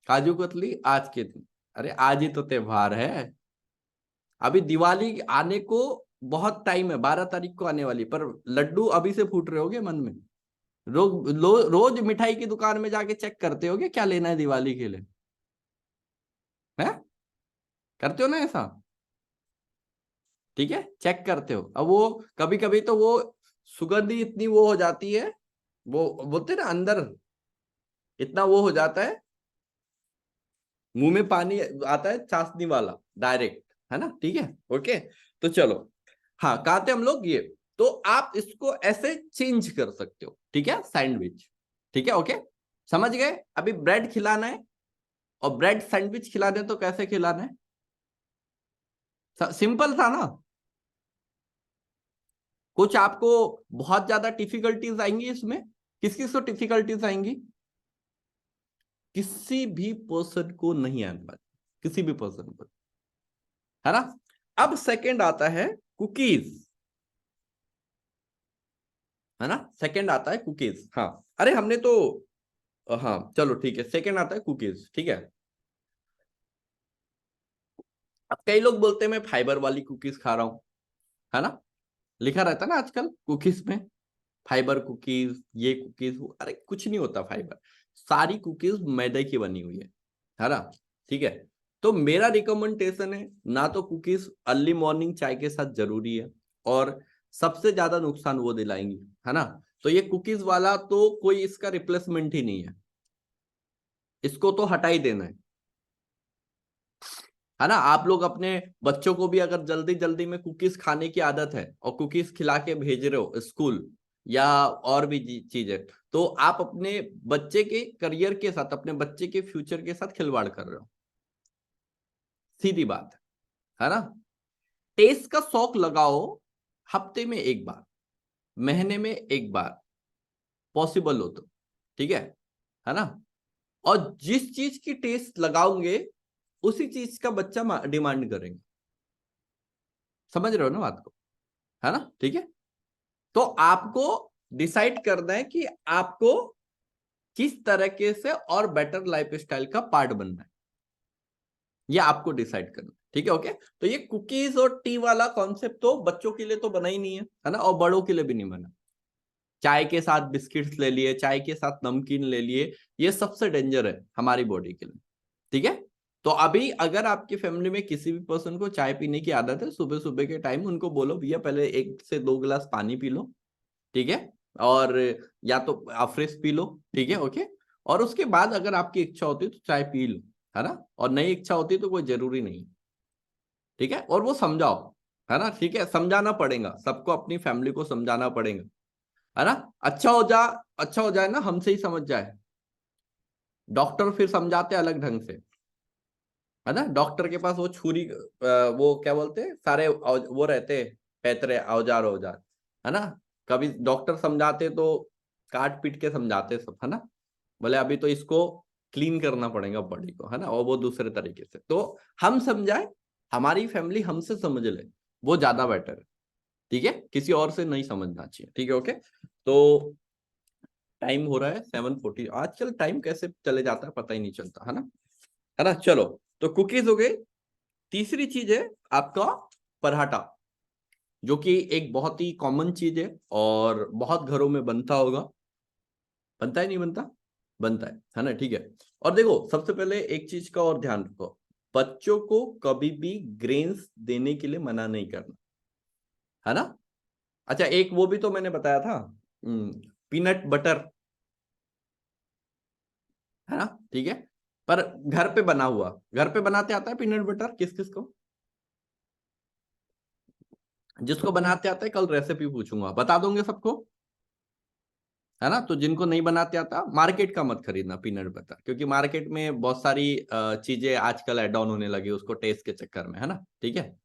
काजू कतली आज के दिन। अरे आज ही तो त्योहार है, अभी दिवाली आने को बहुत टाइम है, 12 तारीख को आने वाली, पर लड्डू अभी से फूट रहे होगे मन में। रोज मिठाई की दुकान में जाके चेक करते होगे क्या लेना है दिवाली के लिए, है? करते हो ना ऐसा? ठीक है, चेक करते हो। अब वो कभी कभी तो वो सुगंध ही इतनी वो हो जाती है, वो बोलते ना अंदर इतना वो हो जाता है, मुंह में पानी आता है चाशनी वाला डायरेक्ट, है ना, ठीक है, ओके। तो चलो, हाँ, कहा थे हम लोग ये। तो आप इसको ऐसे चेंज कर सकते हो, ठीक है, सैंडविच, ठीक है, ओके, समझ गए? अभी ब्रेड खिलाना है और ब्रेड सैंडविच खिलाना है, तो कैसे खिलाना है? सिंपल था ना? कुछ आपको बहुत ज्यादा डिफिकल्टीज आएंगी इसमें? किस किस को डिफिकल्टीज आएंगी? किसी भी पर्सन को नहीं आने वाली, किसी भी पर्सन को, है ना। अब सेकंड आता है कुकीज, है ना, सेकंड आता है कुकीज। हाँ, अरे हमने तो, हाँ चलो ठीक है, सेकंड आता है कुकीज, ठीक है। अब कई लोग बोलते हैं मैं फाइबर वाली कुकीज खा रहा हूं, है ना, लिखा रहता है ना आजकल कुकीज में, फाइबर कुकीज, ये कुकीज, अरे कुछ नहीं होता फाइबर, सारी कुकीज मैदे की बनी हुई है ना, ठीक है। तो मेरा रिकमेंडेशन है, ना तो कुकीज अर्ली मॉर्निंग चाय के साथ जरूरी है, और सबसे ज्यादा नुकसान वो दिलाएंगी, है ना। तो ये कुकीज वाला तो कोई इसका रिप्लेसमेंट ही नहीं है, इसको तो हटा ही देना है ना। आप लोग अपने बच्चों को भी अगर जल्दी जल्दी में कुकीज खाने की आदत है और कुकीज खिला के भेज रहे हो स्कूल या और भी चीजें, तो आप अपने बच्चे के करियर के साथ, अपने बच्चे के फ्यूचर के साथ खिलवाड़ कर रहे हो, सीधी बात है ना। टेस्ट का शौक लगाओ, हफ्ते में एक बार, महीने में एक बार पॉसिबल हो तो, ठीक है ना। और जिस चीज की टेस्ट लगाओगे उसी चीज का बच्चा डिमांड करेंगे, समझ रहे हो ना बात को, है ना, ठीक है। तो आपको डिसाइड करना है कि आपको किस तरीके से और बेटर लाइफस्टाइल का पार्ट बनना है, ये आपको डिसाइड करना है, ठीक है, ओके। तो ये कुकीज और टी वाला कॉन्सेप्ट तो बच्चों के लिए तो बना ही नहीं है ना, और बड़ों के लिए भी नहीं बना। चाय के साथ बिस्किट्स ले लिए, चाय के साथ नमकीन ले लिए, ये सबसे डेंजर है हमारी बॉडी के लिए, ठीक है। तो अभी अगर आपकी फैमिली में किसी भी पर्सन को चाय पीने की आदत है, सुबह सुबह के टाइम उनको बोलो भैया पहले 1 से 2 गिलास पानी पी लो, ठीक है, और या तो फ्रेश पी लो, ठीक है, ओके। और उसके बाद अगर आपकी इच्छा होती है तो चाय पी लो, है ना, और नहीं इच्छा होती तो कोई जरूरी नहीं, ठीक है। और वो समझाओ, है ना, ठीक है, समझाना पड़ेगा सबको, अपनी फैमिली को समझाना पड़ेगा, है ना। अच्छा हो जाए ना, हमसे ही समझ जाए। डॉक्टर फिर समझाते अलग ढंग से, है ना, डॉक्टर के पास वो छुरी, वो क्या बोलते हैं, सारे वो रहते पैतरे औजार है ना। कभी डॉक्टर समझाते तो काट पीट के समझाते सब, है ना। बोले अभी तो इसको क्लीन करना पड़ेगा बॉडी को, है ना, और वो दूसरे तरीके से। तो हम समझाए, हमारी फैमिली हमसे समझ ले, वो ज्यादा बेटर है, ठीक है, किसी और से नहीं समझना चाहिए, ठीक है, ओके। तो टाइम हो रहा है 7:40, आजकल टाइम कैसे चले जाता है पता ही नहीं चलता, है ना। चलो, तो कुकीज हो गई। तीसरी चीज है आपका पराठा, जो कि एक बहुत ही कॉमन चीज है और बहुत घरों में बनता होगा। बनता है नहीं बनता? बनता है ना, ठीक है। और देखो, सबसे पहले एक चीज का और ध्यान रखो, बच्चों को कभी भी ग्रेन्स देने के लिए मना नहीं करना, है ना। अच्छा, एक वो भी तो मैंने बताया था, पीनट बटर, है ना, ठीक है। पर घर पे बना हुआ, घर पे बनाते आता है पीनट बटर किस किस को? जिसको बनाते आता है कल रेसिपी पूछूंगा, बता दोगे सबको, है ना। तो जिनको नहीं बनाते आता, मार्केट का मत खरीदना पीनट बटर, क्योंकि मार्केट में बहुत सारी चीजें आजकल ऐड ऑन होने लगी उसको टेस्ट के चक्कर में, है ना, ठीक है,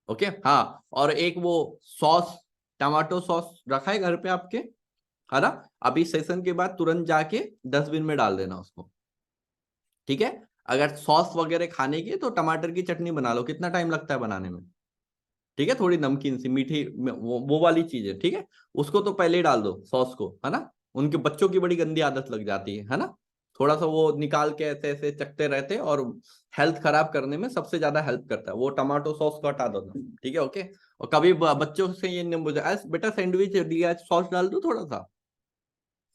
ओके। हाँ, और एक वो सॉस, टमाटो सॉस रखा है घर पे आपके, है ना, अभी सेशन के बाद तुरंत जाके डस्टबिन में डाल देना उसको, ठीक है। अगर सॉस वगैरह खाने की तो टमाटर की चटनी बना लो, कितना टाइम लगता है बनाने में, ठीक है, थोड़ी नमकीन सी मीठी वो वाली चीज है, ठीक है। उसको तो पहले ही डाल दो सॉस को, है ना। उनके बच्चों की बड़ी गंदी आदत लग जाती है ना, थोड़ा सा वो निकाल के ऐसे ऐसे चखते रहते, और हेल्थ खराब करने में सबसे ज्यादा हेल्प करता है वो टमाटो सॉस को हटा दो, ठीक है, ओके। और कभी बच्चों से ये नहीं बोलते बेटा सैंडविच दिया सॉस डाल दो थोड़ा सा,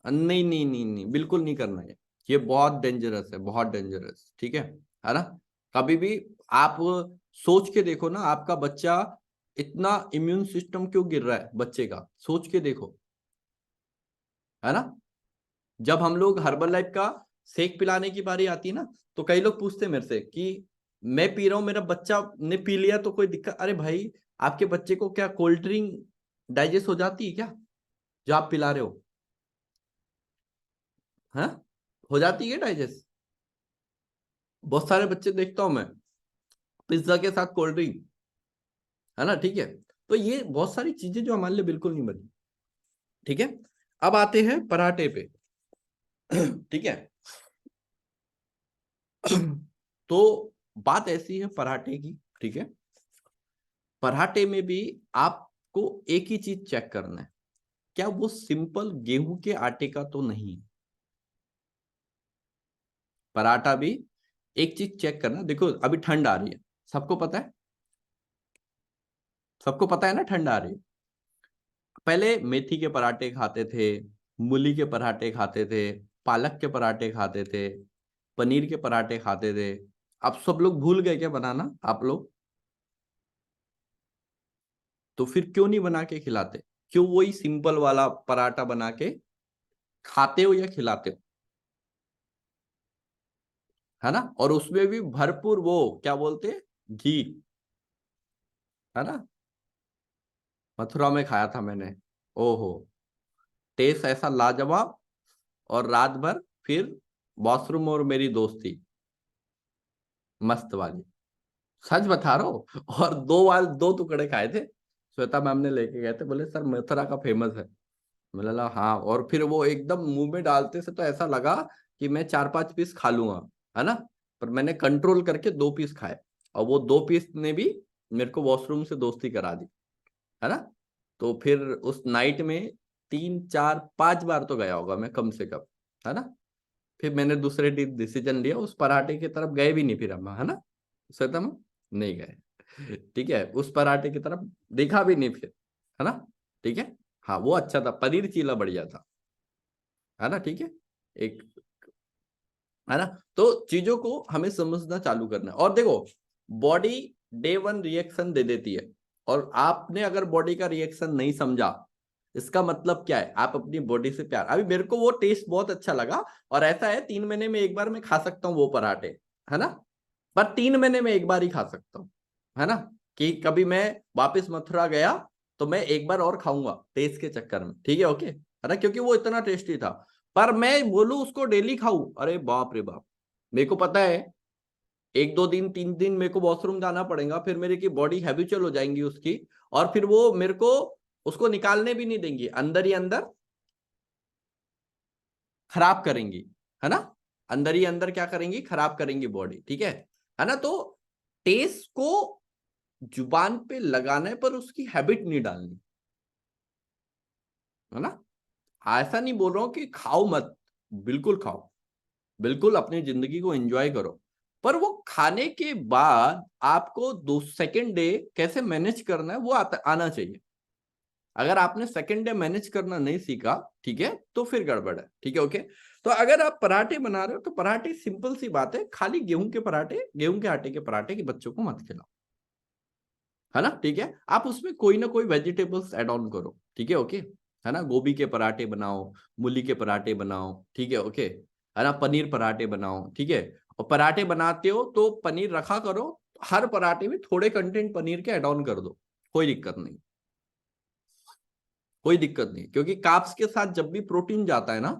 नहीं नहीं नहीं नहीं, बिल्कुल नहीं करना है, ये बहुत डेंजरस है, बहुत डेंजरस, ठीक है ना। कभी भी आप सोच के देखो ना, आपका बच्चा इतना इम्यून सिस्टम क्यों गिर रहा है बच्चे का, सोच के देखो, है ना। जब हम लोग हर्बल लाइफ का शेक पिलाने की बारी आती है ना, तो कई लोग पूछते हैं मेरे से कि मैं पी रहा हूं, मेरा बच्चा ने पी लिया तो कोई दिक्कत? अरे भाई, आपके बच्चे को क्या कोल्ड ड्रिंक डाइजेस्ट हो जाती है क्या जो आप पिला रहे हो? हाँ, हो जाती है डाइजेस्ट? बहुत सारे बच्चे देखता हूं मैं, पिज्जा के साथ कोल्ड ड्रिंक, है ना, ठीक है। तो ये बहुत सारी चीजें जो हमारे लिए बिल्कुल नहीं बनी, ठीक है। अब आते हैं पराठे पे, ठीक है। तो बात ऐसी है पराठे की, ठीक है, पराठे में भी आपको एक ही चीज चेक करना है, क्या वो सिंपल गेहूं के आटे का तो नहीं। पराठा भी एक चीज चेक करना, देखो अभी ठंड आ रही है, सबको पता है, सबको पता है ना, ठंड आ रही है। पहले मेथी के पराठे खाते थे, मूली के पराठे खाते थे, पालक के पराठे खाते थे, पनीर के पराठे खाते थे। अब सब लोग भूल गए क्या बनाना आप लोग? तो फिर क्यों नहीं बना के खिलाते? क्यों वही सिंपल वाला पराठा बना के खाते हो या खिलाते हो, है ना। और उसमें भी भरपूर वो क्या बोलते, घी, है ना। मथुरा में खाया था मैंने, ओहो, टेस्ट ऐसा लाजवाब, और रात भर फिर वॉशरूम और मेरी दोस्ती मस्त वाली, सच बता रहा हूँ। और 2 बार 2 टुकड़े खाए थे, श्वेता मैम ने लेके गए थे, बोले सर मथुरा का फेमस है। मैंने बोला हाँ, और फिर वो एकदम मुंह में डालते से तो ऐसा लगा कि मैं 4-5 पीस खा लूंगा, है ना। पर मैंने कंट्रोल करके 2 पीस खाए, और वो 2 पीस ने भी मेरे को वॉशरूम से दोस्ती करा दी, है ना। तो फिर उस नाइट में 3-4-5 बार तो गया होगा मैं कम से कम, है ना। फिर मैंने दूसरे दिन डिसीजन लिया, उस पराठे की तरफ गए भी नहीं फिर हम, है ना, श्वेता मैम, नहीं गए, ठीक है, उस पराठे की तरफ देखा भी नहीं फिर, है ना, ठीक है। हाँ, वो अच्छा था, पनीर चीला बढ़िया था, है ना, ठीक है, एक, है ना। तो चीजों को हमें समझना चालू करना है। और देखो, बॉडी डे 1 रिएक्शन दे देती है, और आपने अगर बॉडी का रिएक्शन नहीं समझा, इसका मतलब क्या है, आप अपनी बॉडी से प्यार, अभी मेरे को वो टेस्ट बहुत अच्छा लगा, और ऐसा है 3 महीने में एक बार मैं खा सकता हूँ वो पराठे, है ना। पर 3 महीने में एक बार ही खा सकता हूँ, है ना, कि कभी मैं वापस मथुरा गया तो मैं एक बार और खाऊंगा टेस्ट के चक्कर में, ठीक है, ओके, है ना, क्योंकि वो इतना टेस्टी था। पर मैं बोलूं उसको डेली खाऊं, अरे बाप रे बाप, मेरे को पता है 1-2 दिन 3 दिन मेरे को वॉशरूम जाना पड़ेगा, फिर मेरी की बॉडी हैबिचुअल हो जाएंगी उसकी, और फिर वो मेरे को उसको निकालने भी नहीं देंगी, अंदर ही अंदर खराब करेंगी, है ना, अंदर ही अंदर क्या करेंगी, खराब करेंगी बॉडी, ठीक है ना। तो टेस्ट को जुबान पे लगाने पर उसकी हैबिट नहीं डालनी, है ना। ऐसा नहीं बोल रहा हूं कि खाओ मत, बिल्कुल खाओ, बिल्कुल अपनी जिंदगी को एंजॉय करो, पर वो खाने के बाद आपको 2 सेकंड डे कैसे मैनेज करना है वो आना चाहिए। अगर आपने सेकंड डे मैनेज करना नहीं सीखा, ठीक है, तो फिर गड़बड़ है, ठीक है, ओके। तो अगर आप पराठे बना रहे हो तो पराठे सिंपल सी बात है, खाली गेहूं के पराठे, गेहूं के आटे के पराठे के बच्चों को मत खिलाओ, है ना, ठीक है। आप उसमें कोई ना कोई वेजिटेबल्स ऐड ऑन करो, ठीक है, ओके, है ना। गोभी के पराठे बनाओ, मूली के पराठे बनाओ, ठीक है, ओके, है ना। पनीर पराठे बनाओ, ठीक है। और पराठे बनाते हो तो पनीर रखा करो, हर पराठे में थोड़े कंटेंट पनीर के ऐड ऑन कर दो, कोई दिक्कत नहीं, कोई दिक्कत नहीं। क्योंकि कार्ब्स के साथ जब भी प्रोटीन जाता है ना,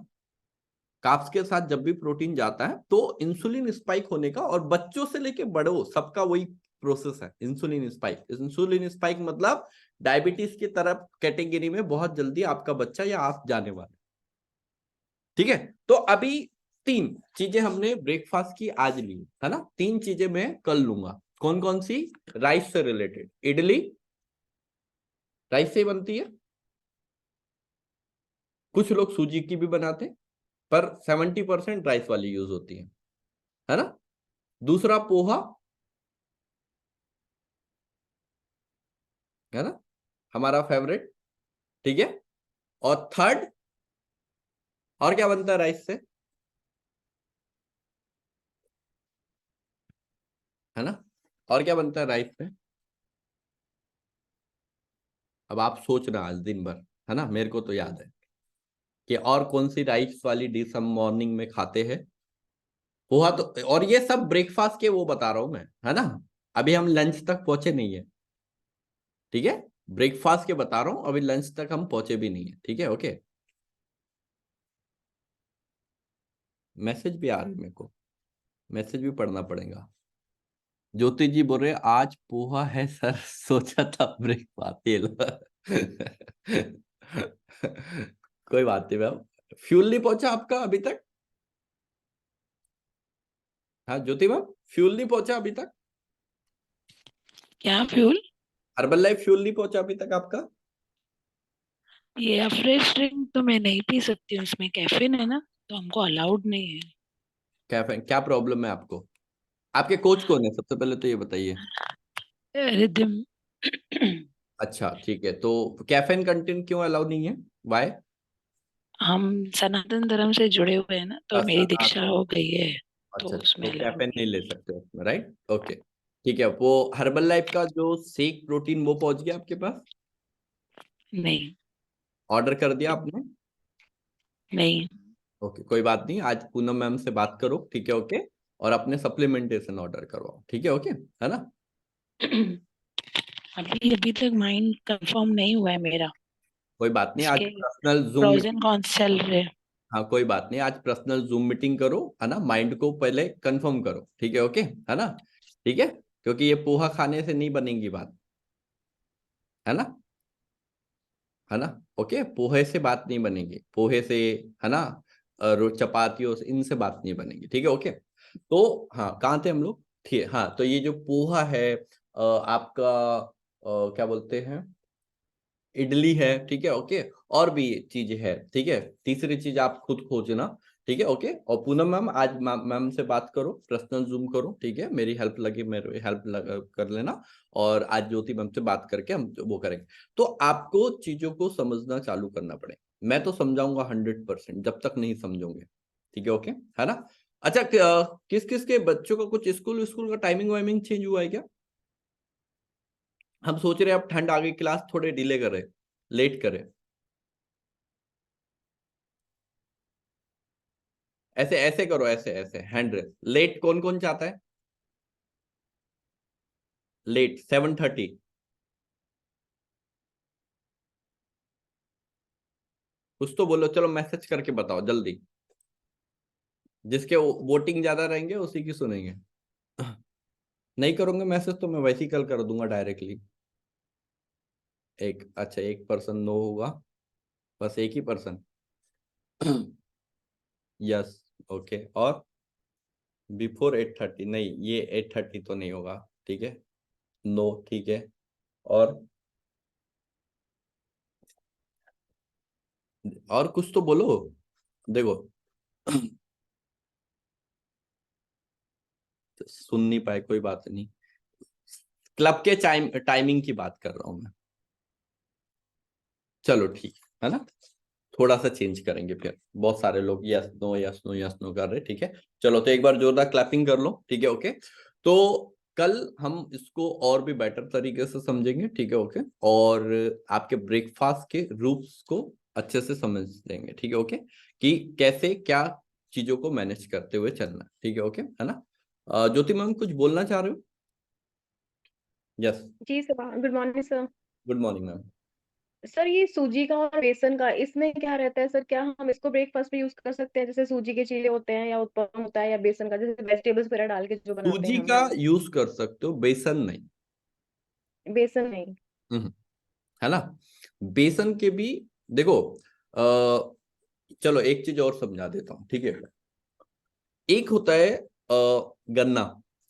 कार्ब्स के साथ जब भी प्रोटीन जाता है तो इंसुलिन स्पाइक होने का, और बच्चों से लेके बड़ों सबका वही प्रोसेस है, इंसुलिन स्पाइक। इंसुलिन स्पाइक मतलब डायबिटीज की तरफ कैटेगरी में बहुत जल्दी आपका बच्चा या आप जाने वाले, ठीक है। तो अभी 3 चीजें हमने ब्रेकफास्ट की आज ली, है ना। 3 चीजें मैं कल लूंगा, कौन कौन सी, राइस से रिलेटेड। इडली राइस से ही बनती है, कुछ लोग सूजी की भी बनाते हैं, पर 70% राइस वाली यूज होती है ना। दूसरा पोहा, है ना, हमारा फेवरेट, ठीक है। और थर्ड, और क्या बनता है राइस से, है ना, और क्या बनता है राइस से। अब आप सोचना आज दिन भर, है ना, मेरे को तो याद है कि और कौन सी राइस वाली डिश हम मॉर्निंग में खाते हैं। पोहा तो, और ये सब ब्रेकफास्ट के वो बता रहा हूं मैं, है ना। अभी हम लंच तक पहुंचे नहीं है, ठीक है, ब्रेकफास्ट के बता रहा हूं, अभी लंच तक हम पहुंचे भी नहीं है, ठीक है, ओके। मैसेज भी आ रहे मेरे को, मैसेज भी पढ़ना पड़ेगा। ज्योति जी बोल रहे आज पोहा है सर, सोचा था ब्रेकफास्ट, ये लो। कोई बात नहीं मैम, फ्यूल नहीं पहुंचा आपका अभी तक। हाँ ज्योति मैम, फ्यूल नहीं पहुंचा अभी तक, क्या फ्यूल? हर्बल लाइफ फ्यूल नहीं पहुंचा अभी तक आपका। ये फ्रेश ड्रिंक तो मैं नहीं पी सकती हूँ, इसमें कैफीन है ना, तो हमको अलाउड नहीं है। क्या प्रॉब्लम है आपको, आपके कोच कौन है सबसे पहले तो ये बताइए। रिदम। अच्छा ठीक है, तो कैफीन कंटेंट क्यों अलाउ नहीं है, वाई। हम सनातन धर्म से जुड़े हुए हैं ना, तो मेरी दीक्षा हो गई है, तो अच्छा, उसमें तो अलाउड कैफीन नहीं। नहीं ले सकते उसमें, राइट, ओके, ठीक है। वो हर्बल लाइफ का जो शेक प्रोटीन वो पहुंच गया आपके पास, नहीं। ऑर्डर कर दिया आपने। नहीं। ओके कोई बात नहीं, आज पूनम मैम से बात करो, ठीक है, ओके, और अपने सप्लीमेंटेशन ऑर्डर करवाओ, ठीक है, ओके, है ना। अभी अभी तक माइंड कंफर्म नहीं हुआ है मेरा, कोई बात नहीं, आज इसके personal zoom pros and meeting, cons चल रहे हैं। हाँ कोई बात नहीं, आज पर्सनल जूम मीटिंग करो, है ना, माइंड को पहले कंफर्म करो, ठीक है, ओके, है ना, ठीक है। क्योंकि ये पोहा खाने से नहीं बनेगी बात, है ना, है ना, ओके, पोहे से बात नहीं बनेगी, पोहे से, है ना, चपातियों से, इनसे बात नहीं बनेगी, ठीक है, ओके। तो हाँ कहाँ थे हम लोग, ठीक है, हाँ, तो ये जो पोहा है, आपका क्या बोलते हैं, इडली है, ठीक है, ओके, और भी चीजें है, ठीक है। तीसरी चीज आप खुद खोजना, ठीक है, ओके। और पूनम मैम आज मैम से बात करो, पर्सनल जूम करो, ठीक है, मेरी हेल्प लगी, मेरे हेल्प कर लेना, और आज ज्योति मैम से बात करके हम वो करेंगे। तो आपको चीजों को समझना चालू करना पड़े, मैं तो समझाऊंगा 100%, जब तक नहीं समझोगे, ठीक है, ओके, है ना। अच्छा, किस किस के बच्चों का कुछ स्कूल स्कूल का टाइमिंग वाइमिंग चेंज हुआ है क्या। हम सोच रहे हैं अब ठंड आ गई, क्लास थोड़े डिले करें, लेट करें, ऐसे ऐसे करो, ऐसे ऐसे हैंड रेस, लेट कौन कौन चाहता है, लेट 7:30, कुछ तो बोलो, चलो मैसेज करके बताओ जल्दी, जिसके वोटिंग ज्यादा रहेंगे उसी की सुनेंगे। नहीं करोगे मैसेज तो मैं वैसे ही कल कर दूंगा डायरेक्टली। एक, अच्छा, एक पर्सन नो होगा, बस एक ही पर्सन। यस, ओके, और बिफोर 8:30 नहीं, ये 8:30 तो नहीं होगा, ठीक है, नो, ठीक है, और कुछ तो बोलो, देखो सुन नहीं पाए, कोई बात नहीं, क्लब के टाइमिंग की बात कर रहा हूं मैं, चलो ठीक है ना, थोड़ा सा चेंज करेंगे, फिर बहुत सारे लोग yes no yes no yes no कर रहे, ठीक है, चलो तो एक बार जोरदार क्लैपिंग कर लो, ठीक है, ओके। तो कल हम इसको और भी बेटर तरीके से समझेंगे, ठीक है, ओके, और आपके ब्रेकफास्ट के रूल्स को अच्छे से समझ लेंगे, ठीक है, ओके, कि कैसे क्या चीजों को मैनेज करते हुए चलना, ठीक है, ओके, है ना। ज्योति मैम कुछ बोलना चाह रहे हो? यस, जी sir, good morning sir. Good morning ma'am. Sir ये सूजी का और बेसन का इसमें क्या रहता है सर? क्या हम इसको ब्रेकफास्ट पे यूज कर सकते हैं, जैसे सूजी के चीले होते हैं या उत्पम होता है, या बेसन का जैसे वेजिटेबल्स वगैरह डाल के जो बनाते सूजी हैं हम? का यूज कर सकते हो, बेसन नहीं। बेसन नहीं? है ना, बेसन के भी देखो, चलो एक चीज और समझा देता हूँ, ठीक है। एक होता है गन्ना,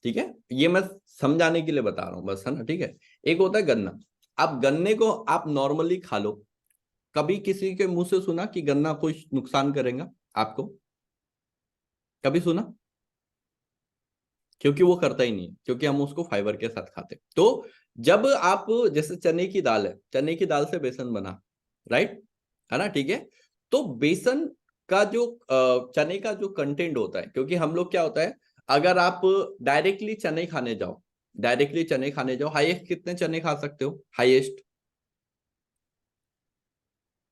ठीक है, ये मैं समझाने के लिए बता रहा हूँ बस, है ना, ठीक है। एक होता है गन्ना, आप गन्ने को आप नॉर्मली खा लो, कभी किसी के मुंह से सुना कि गन्ना कोई नुकसान करेगा आपको? कभी सुना? क्योंकि वो करता ही नहीं है, क्योंकि हम उसको फाइबर के साथ खाते हैं। तो जब आप, जैसे चने की दाल है, चने की दाल से बेसन बना, राइट, है ना, ठीक है। तो बेसन का जो चने का जो कंटेंट होता है, क्योंकि हम लोग क्या होता है, अगर आप डायरेक्टली चने खाने जाओ, हाईएस्ट कितने चने खा सकते हो? हाईएस्ट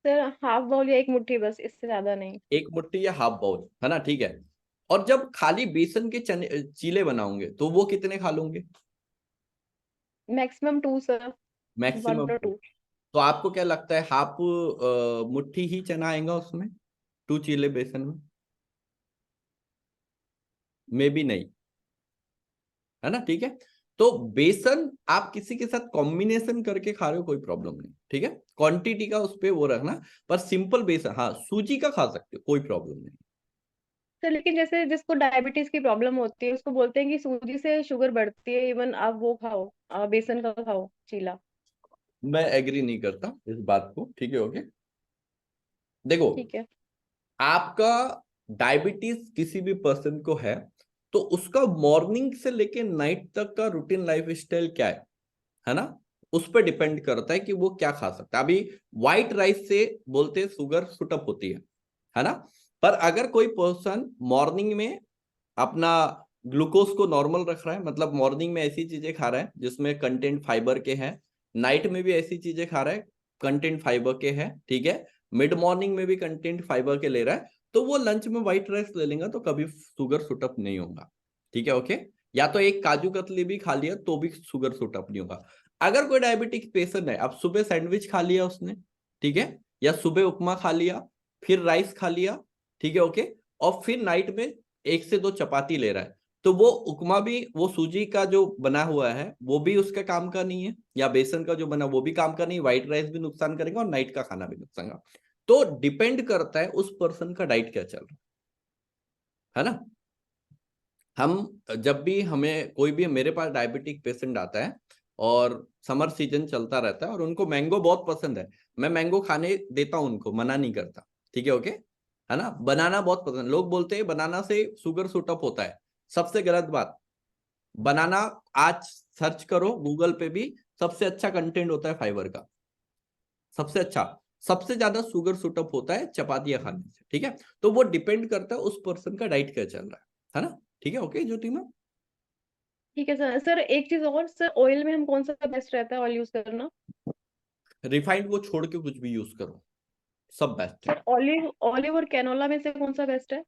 सर हाफ बाउल या एक मुट्ठी बस, इससे ज्यादा नहीं। एक मुट्ठी या हाफ बाउल, है ना, ठीक है। और जब खाली बेसन के चने चीले बनाओगे तो वो कितने खा लोगे? Maximum 2 sir, 1 maximum. or 2। तो आपको क्या लगता है, हाफ मुट्ठी ही चना आएगा उसमें, 2 चीले बेसन में? मे भी नहीं, है ना, ठीक है। तो बेसन आप किसी के साथ कॉम्बिनेशन करके खा रहे हो, कोई प्रॉब्लम नहीं, ठीक है, क्वांटिटी का उस पे वो रखना। पर सिंपल बेसन, हाँ, सूजी का खा सकते हो, कोई प्रॉब्लम नहीं। सर लेकिन जैसे जिसको डायबिटीज की प्रॉब्लम होती है उसको बोलते हैं कि सूजी से शुगर बढ़ती है, इवन आप वो खाओ, बेसन का खाओ चीला। मैं एग्री नहीं करता इस बात को, ठीक है, ओके। देखो, ठीक है। आपका डायबिटीज किसी भी पर्सन को है, तो उसका मॉर्निंग से लेके नाइट तक का रूटीन लाइफ स्टाइल क्या है ना, उस पर डिपेंड करता है कि वो क्या खा सकता है। अभी व्हाइट राइस से बोलते शुगर सुटअप होती है ना। पर अगर कोई पर्सन मॉर्निंग में अपना ग्लूकोज को नॉर्मल रख रहा है, मतलब मॉर्निंग में ऐसी चीजें खा रहा है जिसमें कंटेंट फाइबर के हैं, नाइट में भी ऐसी चीजें खा रहा है कंटेंट फाइबर के हैं, ठीक है, मिड मॉर्निंग में भी कंटेंट फाइबर के ले रहा है, तो वो लंच में व्हाइट राइस ले लेगा तो कभी शुगर सुटअप नहीं होगा, ठीक है, ओके। या तो एक काजू कतली भी खा लिया तो भी शुगर सुटअप नहीं होगा। अगर कोई डायबिटिक पेशेंट है, अब सुबह सैंडविच खा लिया उसने, ठीक है, या सुबह उपमा खा लिया, फिर राइस खा लिया, ठीक है, ओके, और फिर नाइट में 1 से 2 चपाती ले रहा है, तो वो उपमा भी, वो सूजी का जो बना हुआ है वो भी उसका काम का नहीं है, या बेसन का जो बना वो भी काम का नहीं, व्हाइट राइस भी नुकसान करेगा और नाइट का खाना भी नुकसान का। तो डिपेंड करता है उस पर्सन का डाइट क्या चल रहा है ना। हम जब भी, हमें कोई भी, मेरे पास डायबिटिक पेशेंट आता है और समर सीजन चलता रहता है और उनको मैंगो बहुत पसंद है, मैं मैंगो खाने देता हूं, उनको मना नहीं करता, ठीक है, ओके, है ना। बनाना बहुत पसंद, लोग बोलते हैं बनाना से शुगर सुटअप होता है, सबसे गलत बात। बनाना आज सर्च करो गूगल पे भी, सबसे अच्छा कंटेंट होता है फाइबर का, सबसे अच्छा, सबसे ज्यादा शुगर सुटअप होता है चपातियां खाने से, ठीक है। तो वो डिपेंड करता है उस पर्सन का डाइट क्या चल रहा है ना, ठीक है, ओके ज्योति मैम। ठीक है सर। सर एक चीज और सर, ऑयल में हम कौन सा बेस्ट रहता है ऑयल यूज करना? रिफाइंड को छोड़ के कुछ भी यूज करो, सब बेस्ट है। सर ऑलिव ऑलिव और कैनोला में से कौन सा बेस्ट है?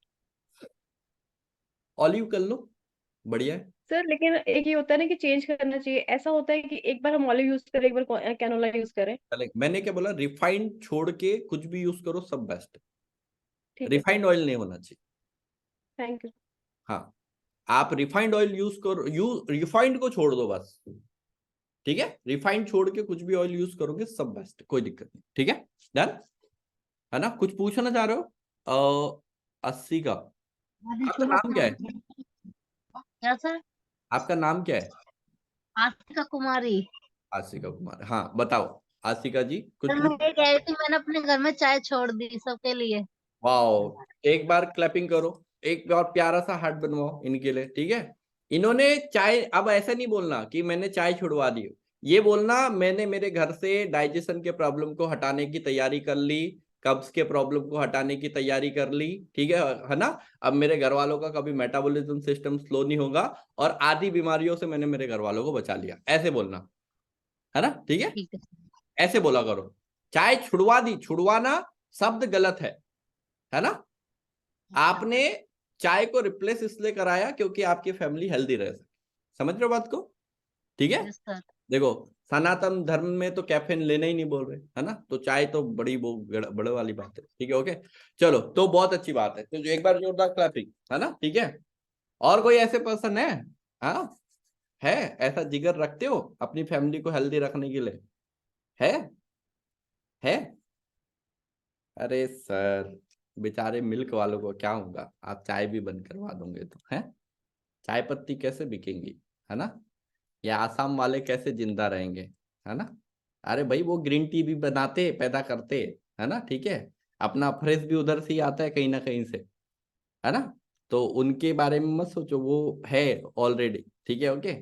ऑलिव कर लो, बढ़िया है। सर लेकिन एक ये होता है ना कि चेंज करना चाहिए, ऐसा होता है कि एक बार हम ऑलिव यूज करें, एक बार कैनोला यूज करें। पहले मैंने क्या बोला, रिफाइंड छोड़ के कुछ भी यूज करो, सब बेस्ट है। ठीक है सर। रिफाइंड ऑयल नहीं होना चाहिए। Thank you. हाँ, आप रिफाइंड ऑयल यूज करो, रिफाइंड को छोड़ दो बस, ठीक है, रिफाइंड छोड़ के कुछ भी ऑयल यूज करोगे सब बेस्ट, कोई दिक्कत नहीं, ठीक है, डन, है ना। कुछ पूछना चाह रहे हो? 80 का आपका नाम क्या है? क्या सर? आपका नाम क्या है? आशिका कुमारी। आशिका कुमार, हाँ बताओ आशिका जी कुछ सर मैं पूछ। ये कह रही थी, मैंने अपने घर में चाय छोड़ दी सबके लिए। वाओ, एक बार क्लैपिंग करो, एक बार प्यारा सा हार्ट बनवाओ इनके लिए, ठीक है। इन्होंने चाय, अब ऐसा नहीं बोलना कि मैंने चाय छुड़वा दी, ये बोलना मैंने मेरे घर से डाइजेशन के प्रॉब्लम को हटाने की तैयारी कर ली, कब्ज के प्रॉब्लम को हटाने की तैयारी कर ली, ठीक है ना। अब मेरे घर वालों का कभी मेटाबॉलिज्म सिस्टम स्लो नहीं होगा और आदि बीमारियों से मैंने मेरे घर वालों को बचा लिया, ऐसे बोलना है ना, ठीक है। ठीक है। ऐसे बोला करो, चाय छुड़वा दी, छुड़वाना शब्द गलत है ना। आपने चाय को रिप्लेस इसलिए कराया क्योंकि आपकी फैमिली हेल्दी रह सके, समझ रहे हो बात को, ठीक है। Yes sir. देखो सनातन धर्म में तो कैफीन लेना ही नहीं बोल रहे, है ना, तो चाय तो बड़ी वो बड़े वाली बात है, ठीक है ओके। चलो तो बहुत अच्छी बात है, तो एक बार जोरदार क्लैपिंग, है ना, ठीक है। और कोई ऐसे पर्सन है? हाँ, है ऐसा जिगर रखते हो अपनी फैमिली को हेल्दी रखने के लिए? है? अरे सर, बेचारे मिल्क वालों को क्या होगा, आप चाय भी बंद करवा दोगे तो, है चाय पत्ती कैसे बिकेंगी, है ना, या आसाम वाले कैसे जिंदा रहेंगे, है ना। अरे भाई वो ग्रीन टी भी बनाते पैदा करते, है ना, ठीक है। अपना फ्रेश भी उधर से ही आता है कहीं ना कहीं से, है ना। तो उनके बारे में मत सोचो, वो है ऑलरेडी, ठीक है ओके।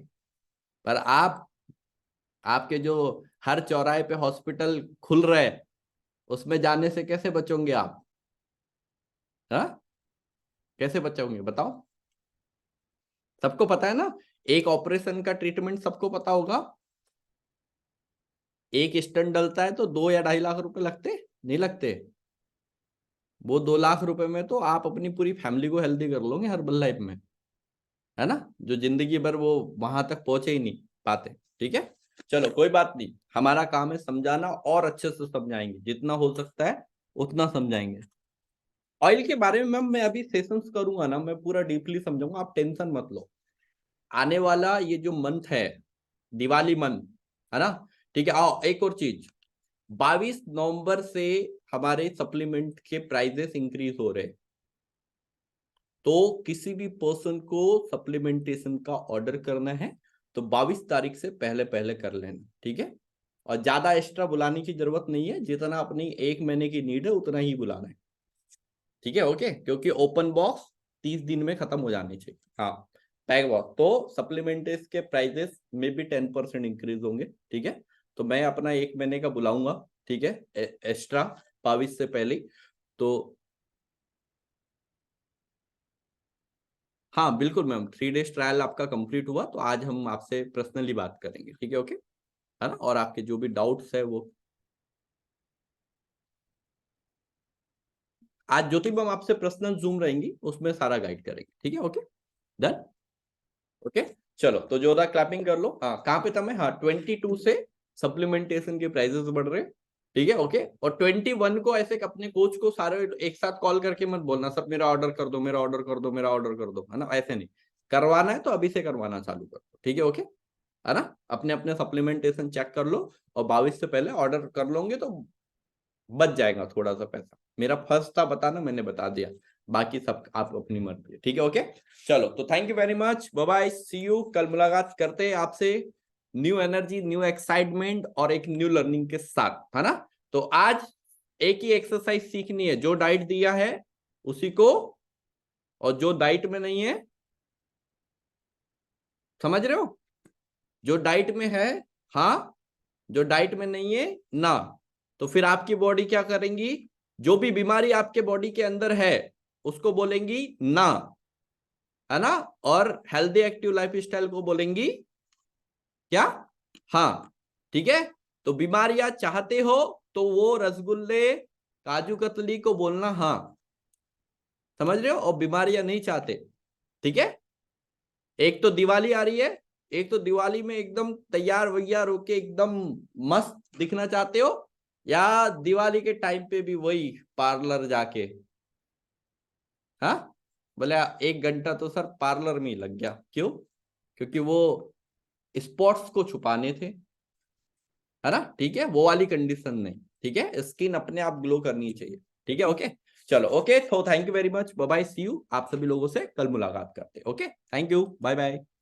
पर आप, आपके जो हर चौराहे पे हॉस्पिटल खुल रहे हैं उसमें जाने से कैसे बचोगे आप? हाँ, कैसे बचोगे बताओ। सबको पता है ना, एक ऑपरेशन का ट्रीटमेंट सबको पता होगा। एक स्टंट डलता है तो 2 या 2.5 लाख रुपए लगते, नहीं लगते? वो 2 लाख रुपए में तो आप अपनी पूरी फैमिली को हेल्दी कर लोगे हर्बल लाइफ में, है ना, जो जिंदगी भर वो वहां तक पहुंचे ही नहीं पाते, ठीक है। चलो कोई बात नहीं, हमारा काम है समझाना और अच्छे से समझाएंगे, जितना हो सकता है उतना समझाएंगे। ऑयल के बारे में मैम मैं अभी सेशंस करूंगा ना, मैं पूरा डीपली समझाऊंगा, आप टेंशन मत लो। आने वाला ये जो मंथ है, दिवाली मंथ, है ना, ठीक है। आओ एक और चीज, 22 नवंबर से हमारे सप्लीमेंट के प्राइजेस इंक्रीज हो रहे हैं, तो किसी भी पर्सन को सप्लीमेंटेशन का ऑर्डर करना है तो 22 तारीख से पहले पहले कर लेना, ठीक है। और ज्यादा एक्स्ट्रा बुलाने की जरूरत नहीं है, जितना अपनी 1 महीने की नीड है उतना ही बुलाना है, ठीक है ओके, क्योंकि ओपन बॉक्स 30 दिन में खत्म हो जानी चाहिए। हाँ, पैक बॉक्स तो सप्लीमेंट्स के प्राइजेस में भी 10% इंक्रीज होंगे, ठीक है। तो मैं अपना 1 महीने का बुलाऊंगा, ठीक है, एक्स्ट्रा 22 से पहले। तो हाँ बिल्कुल मैम, 3 डेज ट्रायल आपका कंप्लीट हुआ तो आज हम आपसे पर्सनली बात करेंगे, ठीक है ओके, है ना। और आपके जो भी डाउट्स है वो आज ज्योति मैम आपसे पर्सनल जूम रहेंगी, उसमें सारा गाइड करेंगे, ठीक है ओके, डन ओके। चलो तो जोरदार क्लैपिंग कर लो। हाँ कहाँ पे था मैं, हाँ 22 से सप्लीमेंटेशन के प्राइसेस बढ़ रहे हैं, ठीक है ओके। और 21 को ऐसे अपने कोच को सारे एक साथ कॉल करके मत बोलना सब मेरा ऑर्डर कर दो, मेरा ऑर्डर कर दो, मेरा ऑर्डर कर दो, है ना, ऐसे नहीं करवाना है, तो अभी से करवाना चालू कर दो, ठीक है ओके, है ना। अपने अपने सप्लीमेंटेशन चेक कर लो और 22 से पहले ऑर्डर कर लोगे तो बच जाएगा थोड़ा सा पैसा। मेरा फर्स्ट था बताना, मैंने बता दिया, बाकी सब आप अपनी मर्जी है, ठीक है ओके। चलो तो thank you very much, bye bye, see you, कल मुलाकात करते हैं आपसे न्यू एनर्जी, न्यू एक्साइटमेंट और एक न्यू लर्निंग के साथ, है ना। तो आज एक ही एक्सरसाइज सीखनी है, जो डाइट दिया है उसी को, और जो डाइट में नहीं है, समझ रहे हो, जो डाइट में है हाँ, जो डाइट में नहीं है ना। तो फिर आपकी बॉडी क्या करेंगी, जो भी बीमारी आपके बॉडी के अंदर है उसको बोलेंगी ना, है ना। और हेल्दी एक्टिव लाइफ स्टाइल को बोलेंगी क्या, हाँ, ठीक है। तो बीमारियां चाहते हो तो वो रसगुल्ले काजू कतली को बोलना हाँ, समझ रहे हो, और बीमारियां नहीं चाहते, ठीक है। एक तो दिवाली आ रही है, एक तो दिवाली में एकदम तैयार वैयार होके एकदम मस्त दिखना चाहते हो, या दिवाली के टाइम पे भी वही पार्लर जाके, हाँ, बोले 1 घंटा तो सर पार्लर में ही लग गया, क्यों? क्योंकि वो स्पॉट्स को छुपाने थे, है ना, ठीक है, वो वाली कंडीशन नहीं, ठीक है, स्किन अपने आप ग्लो करनी चाहिए, ठीक है ओके। चलो ओके, तो thank you very much, bye bye, see you. आप सभी लोगों से कल मुलाकात करते हैं। Okay, thank you, bye bye.